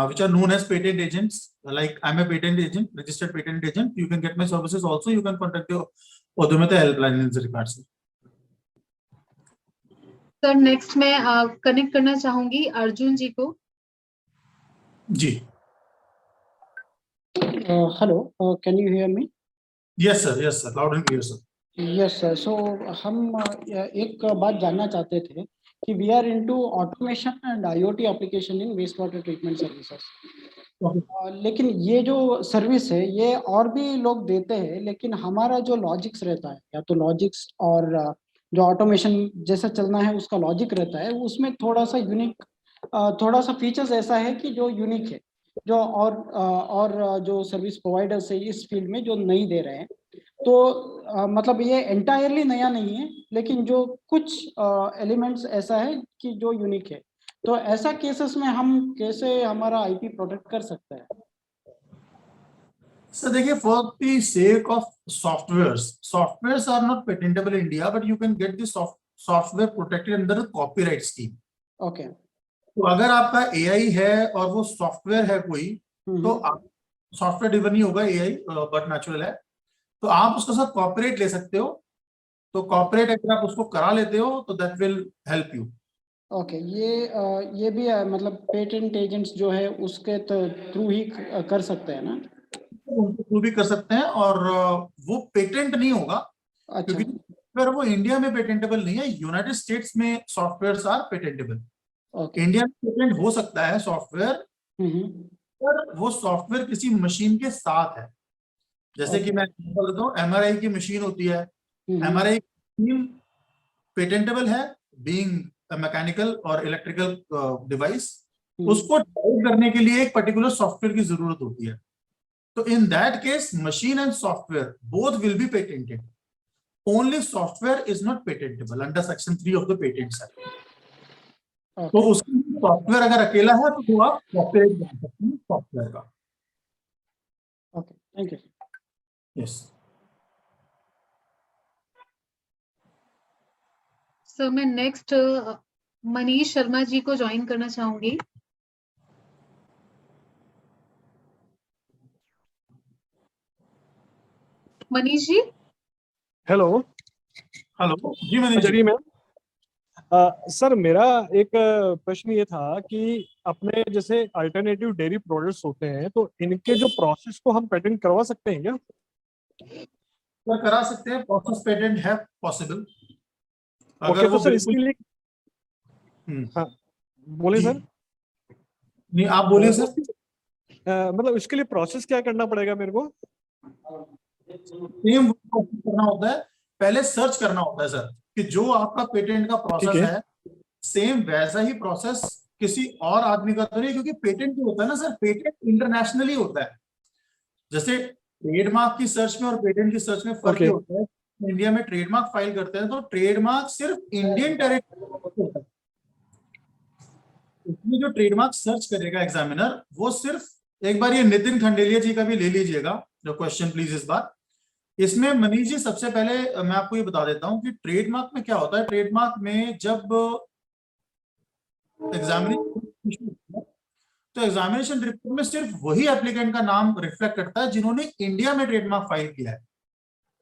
which are known as patent agents. Like I'm a patent agent, registered patent agent. You can get my services also. You can contact your Udyamita helpline in this regard, sir. Sir next मैं connect करना चाहूंगी अर्जुन जी को। जी। Hello, can you hear me? Yes sir, loud and clear sir. Yes sir. So हम एक बात जानना चाहते थे कि we are into automation and IOT application in waste water treatment services. लेकिन ये जो सर्विस है ये और भी लोग देते हैं, लेकिन हमारा जो लॉजिक्स रहता है, या तो लॉजिक्स और जो ऑटोमेशन जैसा चलना है उसका लॉजिक रहता है, उसमें थोड़ा सा यूनिक, थोड़ा सा फीचर्स ऐसा है कि जो यूनिक है, जो और जो सर्विस प्रोवाइडर्स है इस फील्ड में जो नहीं दे रहे हैं। तो मतलब ये एंटायरली नया नहीं है, लेकिन जो कुछ एलिमेंट्स ऐसा है कि जो यूनिक है। तो ऐसा केसेस में हम कैसे हमारा आईपी प्रोटेक्ट कर सकते हैं? सर देखिए, for the sake of softwares are not patentable in India, but you can get the software protected under the copyright scheme. Okay. तो अगर आपका एआई है और वो सॉफ्टवेयर है कोई, तो आप सॉफ्टवेयर ड्रिवन ही होगा एआई, बट नेचुरल है, तो आप उसके साथ कॉपरेट ले सकते हो। तो कॉपरेट अगर आप उसको करा लेते हो तो that will help you. Okay, ये भी मतलब पेटेंट एजेंट्स जो है उसके थ्रू ही कर सकते हैं ना? उनको थ्रू भी कर सकते हैं, और वो पेटेंट नहीं होगा, अच्छा। क्योंकि सॉफ्टवेयर वो इंडिया में पेटेंटेबल नहीं है, यूनाइटेड स्टेट्स में software are patentable. Okay. India में पेटेंट हो सकता है सॉफ्टवेयर, पर वो सॉफ्टवेयर किसी मशीन के साथ है। जैसे कि मैं एग्जांपल देता हूँ, एमआरआई की मशीन होती है, एमआरआई मशीन पेटेंटेबल है, बीइंग मैकेनिकल और इलेक्ट्रिकल डिवाइस। उसको ड्राइव करने के लिए एक पर्टिकुलर सॉफ्टवेयर की जरूरत होती है। तो in that case, machine and software both will be patented. Only software is not patentable under section 3 of the Patents Act. तो उसकी सॉफ्टवेयर अगर अकेला है तो वो आप कॉपीराइट बना सकते हैं सॉफ्टवेयर का। Okay, thank you. Yes sir, मैं नेक्स्ट मनीष शर्मा जी को ज्वाइन करना चाहूंगी। मनीष जी। हेलो। हेलो जी मनीष जी। मैम, सर मेरा एक प्रश्न ये था कि अपने जैसे अल्टरनेटिव डेयरी प्रोडक्ट्स होते हैं, तो इनके जो प्रोसेस को हम पेटेंट करवा सकते हैं क्या? सर करा सकते हैं, प्रोसेस पेटेंट है पॉसिबल। ओके, तो सर इसके लिए हाँ बोलिए सर। नहीं आप बोलिए सर। मतलब इसके लिए प्रोसेस क्या करना पड़ेगा मेरे को? सेम करना होता है, पहले सर्च करना होता है सर, कि जो आपका पेटेंट का प्रोसेस है सेम वैसा ही प्रोसेस किसी और आदमी का तो नहीं, क्योंकि पेटेंट जो होता है ना सर, पेटेंट इंटरनेशनली होता है। जैसे ट्रेडमार्क की सर्च में और पेटेंट की सर्च में फर्क होता है। इंडिया में ट्रेडमार्क फाइल करते हैं तो ट्रेडमार्क सिर्फ इंडियन टेरिटरी होता है। इसमें जो ट्रेडमार्क सर्च करेगा एग्जामिनर, वो सिर्फ, एक बार ये नितिन खंडेलिया जी का भी ले लीजिएगा जो क्वेश्चन प्लीज इस बार। इसमें मनीष जी सबसे पहले मैं आपको ये बता देता हूं कि ट्रेडमार्क में क्या होता है। ट्रेडमार्क में जब एग्जामिनेशन, तो एग्जामिनेशन रिपोर्ट में सिर्फ वही एप्लीकेंट का नाम रिफ्लेक्ट करता है जिन्होंने इंडिया में ट्रेडमार्क फाइल किया है।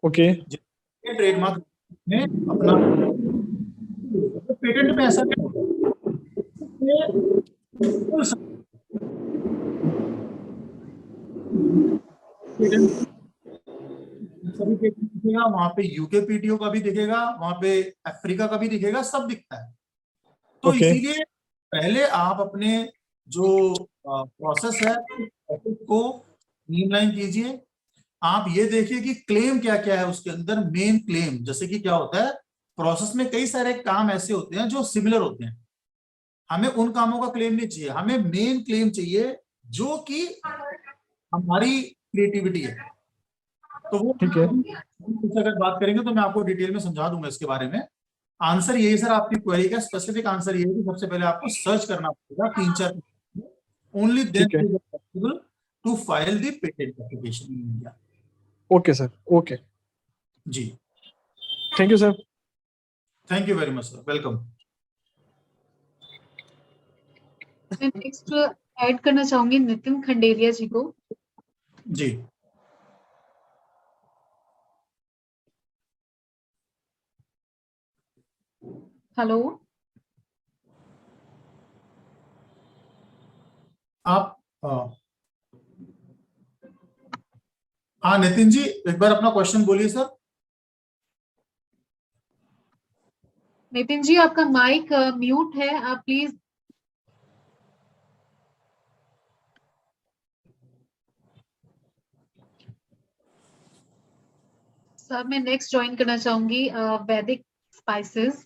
ओके। ट्रेडमार्क में अपना पेटेंट में ऐसा सभी पेटेंट दिखेगा, वहां पे यूके पीटीओ का भी दिखेगा, वहां पे अफ्रीका का भी दिखेगा, सब दिखता है। तो इसीलिए पहले आप अपने जो प्रोसेस है को स्ट्रीमलाइन कीजिए। आप ये देखिए कि क्लेम क्या क्या है उसके अंदर। मेन क्लेम, जैसे कि क्या होता है, प्रोसेस में कई सारे काम ऐसे होते हैं जो सिमिलर होते हैं, हमें उन कामों का क्लेम नहीं चाहिए, हमें मेन क्लेम चाहिए जो कि हमारी क्रिएटिविटी है। तो वो ठीक है, अगर बात करेंगे तो मैं आपको डिटेल में समझा दूंगा इसके बारे में। आंसर यही सर, आपकी क्वेरी का स्पेसिफिक आंसर ये है कि सबसे पहले आपको सर्च करना पड़ेगा 3-4, only then it is possible to file the patent application in India. Okay sir, okay जी, thank you sir. Thank you very much sir, welcome. मैं नेक्स्ट ऐड करना चाहूंगी नितिन खंडेरिया जी को। जी, हेलो, आप हाँ नितिन जी, एक बार अपना क्वेश्चन बोलिए सर। नितिन जी आपका माइक म्यूट है, आप प्लीज। सर मैं नेक्स्ट ज्वाइन करना चाहूंगी वैदिक स्पाइसेस।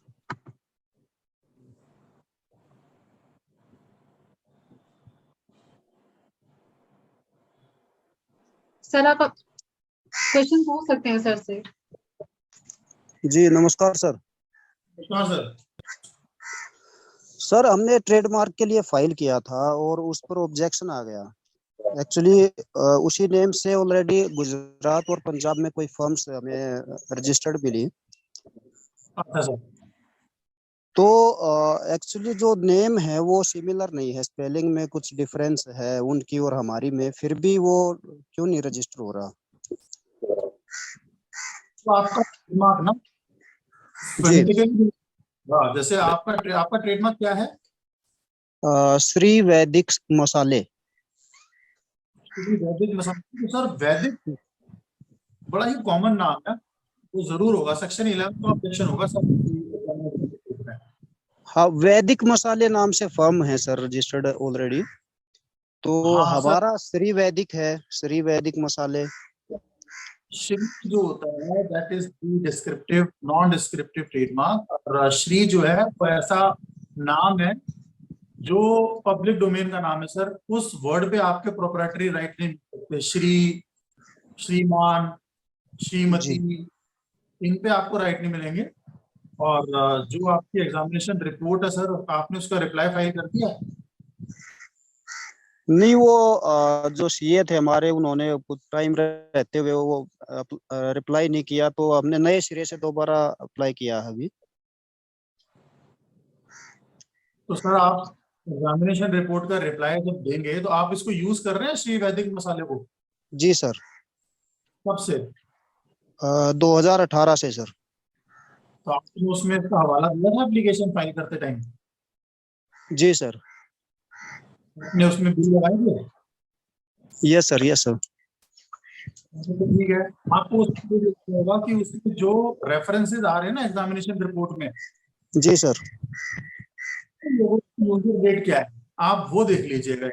सर आप क्वेश्चन पूछ सकते हैं सर से। जी नमस्कार सर। हाँ सर। सर हमने ट्रेडमार्क के लिए फाइल किया था और उस पर ऑब्जेक्शन आ गया। एक्चुअली उसी नेम से ऑलरेडी गुजरात और पंजाब में कोई फर्म्स हमें रजिस्टर्ड मिली। अच्छा सर। तो एक्चुअली जो नेम है वो सिमिलर नहीं है, स्पेलिंग में कुछ डिफरेंस है उनकी और हमारी में, फिर भी वो क्यों नहीं रजिस्टर हो रहा? तो आपका ट्रेडमार्क ना जी phonetically, हाँ, जैसे आपका ट्रेडमार्क क्या है? श्री वैदिक मसाले। वैदिक मसाला। तो सर वैदिक बड़ा ही कॉमन नाम है, वो जरूर होगा सेक्शन 11 का ऑब्जेक्शन होगा सर। हाँ, वैदिक मसाले नाम से फर्म है सर रजिस्टर्ड ऑलरेडी, तो हाँ सर, हमारा श्री वैदिक है, श्री वैदिक मसाले। श्री जो होता है that is descriptive non descriptive trademark, और श्री जो है वो ऐसा नाम है जो पब्लिक डोमेन का नाम है सर। उस वर्ड पे आपके प्रोप्राइटरी राइट नहीं मिल सकते। श्री, श्रीमान, श्रीमती, जी इन पे आपको राइट नहीं मिलेंगे। और जो आपकी एग्जामिनेशन रिपोर्ट है सर, आपने उसका रिप्लाई फाइल कर दिया? नहीं, वो जो सीए थे हमारे, उन्होंने कुछ टाइम रहते हुए वो रिप्लाई नहीं किया, तो हमने नए सिरे से दोबारा अप्लाई किया है अभी। तो सर आप एग्जामिनेशन रिपोर्ट का रिप्लाई जब देंगे तो आप इसको यूज कर रहे हैं श्री वैदिक मसाले को? जी सर, कब से? 2018 से सर। तो आपने उसमें इसका हवाला दिया था एप्लीकेशन फाइल करते टाइम? जी सर। आपने उसमें बिल लगाए थे? Yes sir, yes sir. तो ठीक है, आपको उसमें देखना होगा कि उसमें जो रेफरेंसेस आ रहे हैं ना एग्जामिनेशन रिपोर्ट में, जी सर। यूजर डेट क्या है, आप वो देख लीजिएगा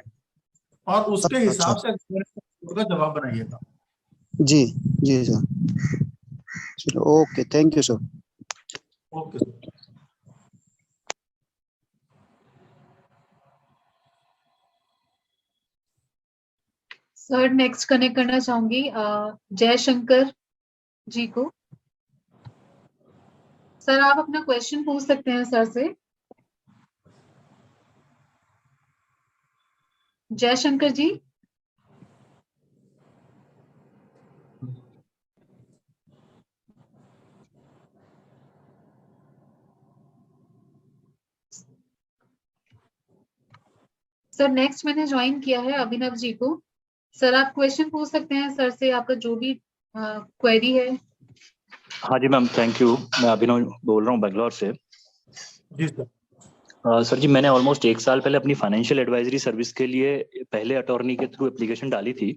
और उसके अच्छा हिसाब से एग्जामिनेशन रिपोर्ट का जवाब बनाइएगा। जी जी सर, चलो okay, thank you sir. Okay sir. Sir next connect करना चाहूंगी जयशंकर जी को। सर आप अपना क्वेश्चन पूछ सकते हैं सर से। जयशंकर जी। सर नेक्स्ट मैंने ज्वाइन किया है अभिनव जी को। सर आप क्वेश्चन पूछ सकते हैं सर से, आपका जो भी क्वेरी है। हाँ जी मैम, थैंक यू। मैं अभिनव बोल रहा हूँ बेंगलोर से। जी सर। सर जी, मैंने ऑलमोस्ट 1 साल पहले अपनी फाइनेंशियल एडवाइजरी सर्विस के लिए पहले अटॉर्नी के थ्रू एप्लीकेशन डाली थी,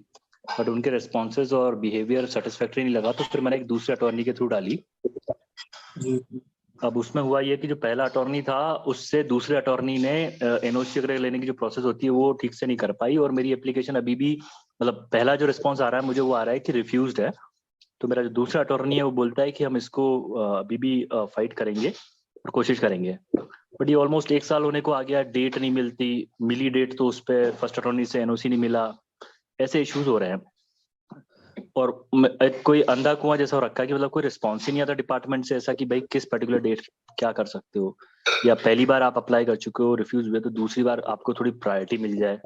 बट उनके रिस्पॉन्सेज और बिहेवियर सेटिस्फैक्ट्री नहीं लगा, तो फिर मैंने एक दूसरे अटॉर्नी के थ्रू डाली। जी। अब उसमें हुआ ये कि जो पहला अटॉर्नी था उससे दूसरे अटॉर्नी ने एनओसी वगैरह लेने की जो प्रोसेस होती है वो ठीक से नहीं कर पाई, और मेरी एप्लीकेशन अभी भी, मतलब पहला जो रिस्पॉन्स आ रहा है मुझे वो आ रहा है कि रिफ्यूज्ड है। तो मेरा जो दूसरा अटॉर्नी है वो बोलता है कि हम इसको अभी भी फाइट करेंगे और कोशिश करेंगे, बट ये ऑलमोस्ट 1 साल होने को आ गया, डेट नहीं मिलती, मिली डेट तो उस पर फर्स्ट अटॉर्नी से एनओसी नहीं मिला, ऐसे इश्यूज हो रहे हैं। और कोई अंधा कुआं जैसा हो रखा है कि मतलब कोई रिस्पॉन्स ही नहीं आता डिपार्टमेंट से, ऐसा कि भाई किस पर्टिकुलर डेट क्या कर सकते हो, या पहली बार आप अप्लाई कर चुके हो रिफ्यूज हुए तो दूसरी बार आपको थोड़ी प्रायोरिटी मिल जाए।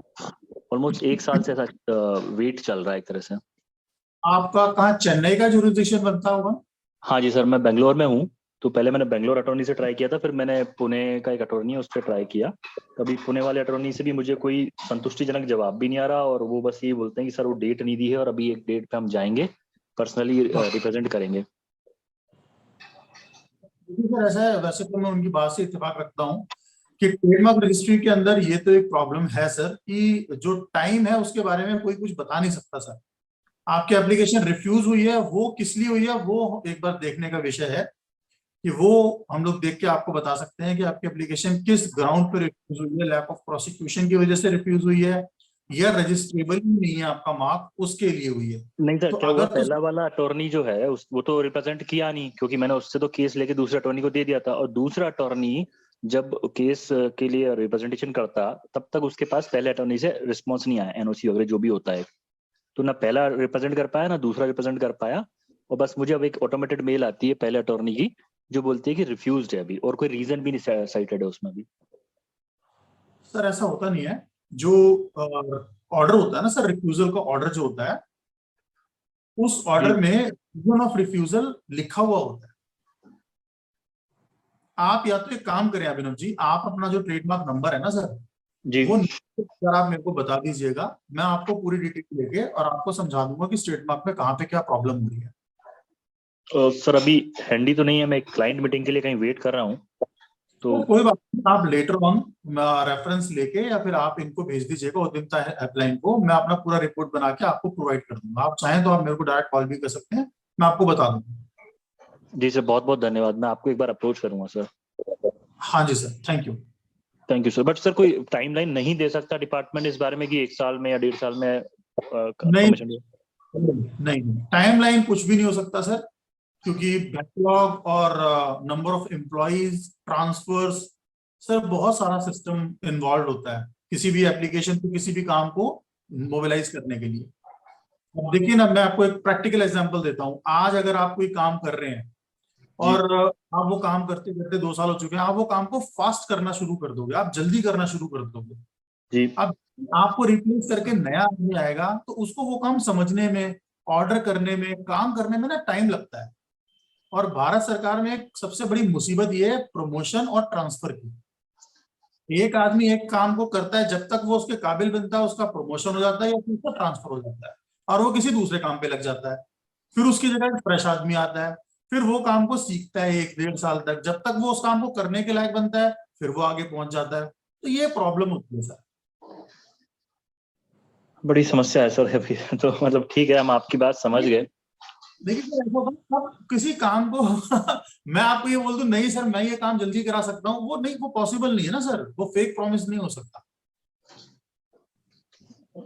ऑलमोस्ट 1 साल से ऐसा वेट चल रहा है एक तरह से। आपका कहाँ चेन्नई का जुरिसडिक्शन बनता होगा? हाँ जी सर, मैं बेंगलोर में हूँ। तो पहले मैंने बेंगलोर अटॉर्नी से ट्राई किया था, फिर मैंने पुणे का एक अटॉर्नी है उस पर ट्राई किया। कभी पुणे वाले अटॉर्नी से भी मुझे कोई संतुष्टिजनक जवाब भी नहीं आ रहा, और वो बस ये बोलते हैं कि सर वो डेट नहीं दी है और अभी एक डेट पे हम जाएंगे, पर्सनली रिप्रेजेंट करेंगे। सर ऐसा है, वैसे तो मैं उनकी बात से इत्तेफाक रखता हूँ कि ट्रेडमार्क रजिस्ट्री के अंदर ये तो एक प्रॉब्लम है सर कि जो टाइम है उसके बारे में कोई कुछ बता नहीं सकता सर। आपकी एप्लीकेशन रिफ्यूज हुई है, वो किस लिए हुई है वो एक बार देखने का विषय है, कि वो हम लोग देख के आपको बता सकते हैं कि आपकी एप्लीकेशन किस ग्राउंड पर रिफ्यूज हुई है, लैक ऑफ प्रोसिक्यूशन की वजह से रिफ्यूज हुई है, या रजिस्ट्रेबल नहीं है आपका मार्क उसके लिए हुई है। नहीं सर, तो क्या हुआ, अगर पहला वाला अटॉर्नी जो है वो तो रिप्रेजेंट किया नहीं, क्योंकि मैंने उससे तो केस लेके दूसरे अटॉर्नी को दे दिया था, और दूसरा अटॉर्नी जब केस के लिए रिप्रेजेंटेशन करता तब तक उसके पास पहले अटॉर्नी से रिस्पॉन्स नहीं आया, एनओसी वगैरह जो भी होता है, तो ना पहला रिप्रेजेंट कर पाया ना दूसरा रिप्रेजेंट कर पाया। और बस मुझे अब एक ऑटोमेटेड मेल आती है पहले अटॉर्नी की जो बोलती है कि रिफ्यूज्ड है अभी, और कोई रीजन भी नहीं साइटेड है उसमें भी। सर ऐसा होता नहीं है, जो ऑर्डर होता है ना सर, रिफ्यूजल का ऑर्डर जो होता है उस ऑर्डर में रीजन ऑफ रिफ्यूजल लिखा हुआ होता है। आप या तो एक काम करें अभिनव जी, आप अपना जो ट्रेडमार्क नंबर है ना सर, जी वो अगर आप मेरे को बता दीजिएगा, मैं आपको पूरी डिटेल लेके और आपको समझा दूंगा कि ट्रेडमार्क में कहाँ पे क्या प्रॉब्लम हो रही है। सर अभी हैंडी तो नहीं है, मैं एक क्लाइंट मीटिंग के लिए कहीं वेट कर रहा हूँ, तो कोई बात नहीं, आप लेटर ऑन रेफरेंस लेके या फिर आप इनको भेज दीजिएगा उद्यमिता हेल्पलाइन को, मैं अपना पूरा रिपोर्ट बना के आपको प्रोवाइड कर दूंगा। आप चाहें तो आप मेरे को डायरेक्ट कॉल भी कर सकते हैं, मैं आपको बता दूंगा। जी सर बहुत बहुत धन्यवाद, मैं आपको एक बार अप्रोच करूंगा सर। हाँ जी sir, thank you. Thank you sir. But sir कोई टाइमलाइन नहीं दे सकता डिपार्टमेंट इस बारे में कि 1 साल में या 1.5 साल में नहीं, टाइमलाइन कुछ भी नहीं हो सकता सर, क्योंकि बैकलॉग और number of employees, transfers, sir बहुत सारा सिस्टम इन्वॉल्व होता है किसी भी एप्लीकेशन को, किसी भी काम को मोबिलाइज करने के लिए। अब देखिए ना, मैं आपको एक प्रैक्टिकल एग्जांपल देता हूँ। आज अगर आप कोई काम कर रहे हैं और आप वो काम करते करते 2 साल हो चुके हैं, आप वो काम को फास्ट करना शुरू कर दोगे, आप जल्दी करना शुरू कर दोगे जी। अब आपको रिप्लेस करके नया आदमी आएगा तो उसको वो काम समझने में, ऑर्डर करने में, काम करने में ना टाइम लगता है। और भारत सरकार में एक सबसे बड़ी मुसीबत ये है प्रमोशन और ट्रांसफर की। एक आदमी एक काम को करता है, जब तक वो उसके काबिल बनता है उसका प्रमोशन हो जाता है या फिर उसका ट्रांसफर हो जाता है और वो किसी दूसरे काम पे लग जाता है। फिर उसकी जगह एक फ्रेश आदमी आता है, फिर वो काम को सीखता है 1-1.5 साल तक, जब तक वो उस काम को करने के लायक बनता है फिर वो आगे पहुंच जाता है। तो ये प्रॉब्लम होती है सर। बड़ी समस्या है सर अभी तो मतलब ठीक है, हम आपकी बात समझ गए। देखिए सर, ऐसा होता है, आप किसी काम को मैं आपको ये बोल दूं नहीं सर मैं ये काम जल्दी करा सकता हूँ, वो नहीं, वो पॉसिबल नहीं है ना सर, वो फेक प्रॉमिस नहीं हो सकता।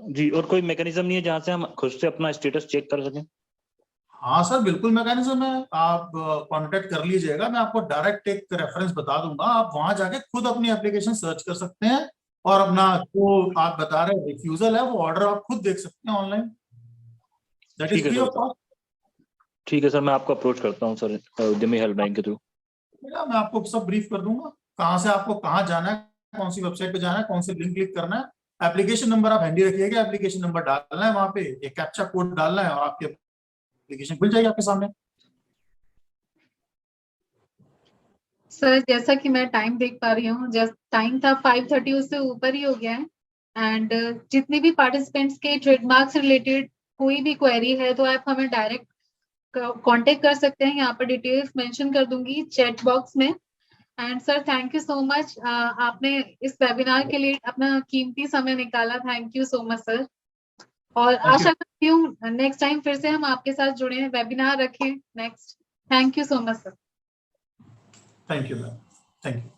जी, और कोई मैकेनिज्म नहीं है जहां से हम खुद से अपना स्टेटस चेक कर सकें? हाँ सर बिल्कुल मैकेनिज्म है, आप कांटेक्ट कर लीजिएगा, मैं आपको डायरेक्ट एक रेफरेंस बता दूंगा, आप वहां जाके खुद अपनी एप्लीकेशन सर्च कर सकते हैं और अपना जो आप बता रहे हैं रिफ्यूजल है वो ऑर्डर आप खुद देख सकते हैं online. That is free of cost. ठीक है सर, मैं आपको अप्रोच करता हूँ सर उद्यमी हेल्पलाइन के थ्रू। मैं आपको सब ब्रीफ कर दूंगा, कहाँ से आपको कहाँ जाना है, कौन सी वेबसाइट पे जाना है, कौन से लिंक क्लिक करना है। एप्लीकेशन नंबर आप हैंडी रखिएगा, एप्लीकेशन नंबर डालना है, वहां पे एक कैप्चा कोड डालना है और आपकी एप्लीकेशन खुल जाएगी आपके सामने। सर जैसा कि मैं टाइम देख पा रही हूँ, जस्ट टाइम था 5:30, उससे ऊपर ही हो गया है। एंड जितने भी पार्टिसिपेंट्स के ट्रेडमार्क से रिलेटेड कोई भी क्वेरी है तो आप हमें डायरेक्ट कांटेक्ट कर सकते हैं, यहाँ पर डिटेल्स मेंशन कर दूंगी चैट बॉक्स में। And sir thank you so much, आपने इस वेबिनार के लिए अपना कीमती समय निकाला, thank you so much sir. और आशा करती हूँ नेक्स्ट टाइम फिर से हम आपके साथ जुड़े हैं, वेबिनार रखें next. Thank you so much sir. Thank you ma'am, thank you.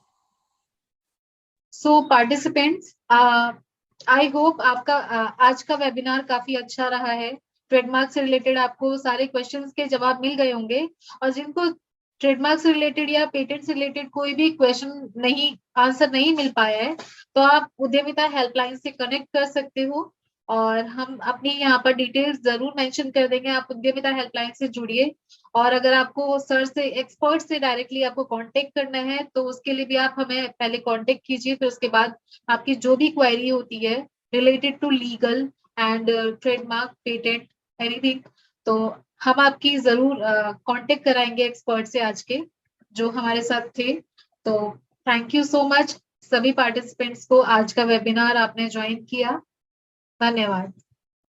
So participants, I hope आपका आज का वेबिनार काफी अच्छा रहा है। ट्रेडमार्क से रिलेटेड आपको सारे क्वेश्चंस के जवाब मिल गए होंगे, और जिनको ट्रेडमार्क से रिलेटेड या पेटेंट से रिलेटेड कोई भी क्वेश्चन नहीं, आंसर नहीं मिल पाया है, तो आप उद्यमिता हेल्पलाइन से कनेक्ट कर सकते हो और हम अपनी यहाँ पर डिटेल्स जरूर मेंशन कर देंगे। आप उद्यमिता हेल्पलाइन से जुड़िए, और अगर आपको सर से, एक्सपर्ट से डायरेक्टली आपको कांटेक्ट करना है तो उसके लिए भी आप हमें पहले कांटेक्ट कीजिए, फिर उसके बाद आपकी जो भी क्वेरी होती है related to legal and trademark, patent, anything, तो हम आपकी जरूर कांटेक्ट कराएंगे एक्सपर्ट से आज के जो हमारे साथ थे। तो थैंक यू सो मच सभी पार्टिसिपेंट्स को, आज का वेबिनार आपने ज्वाइन किया, धन्यवाद।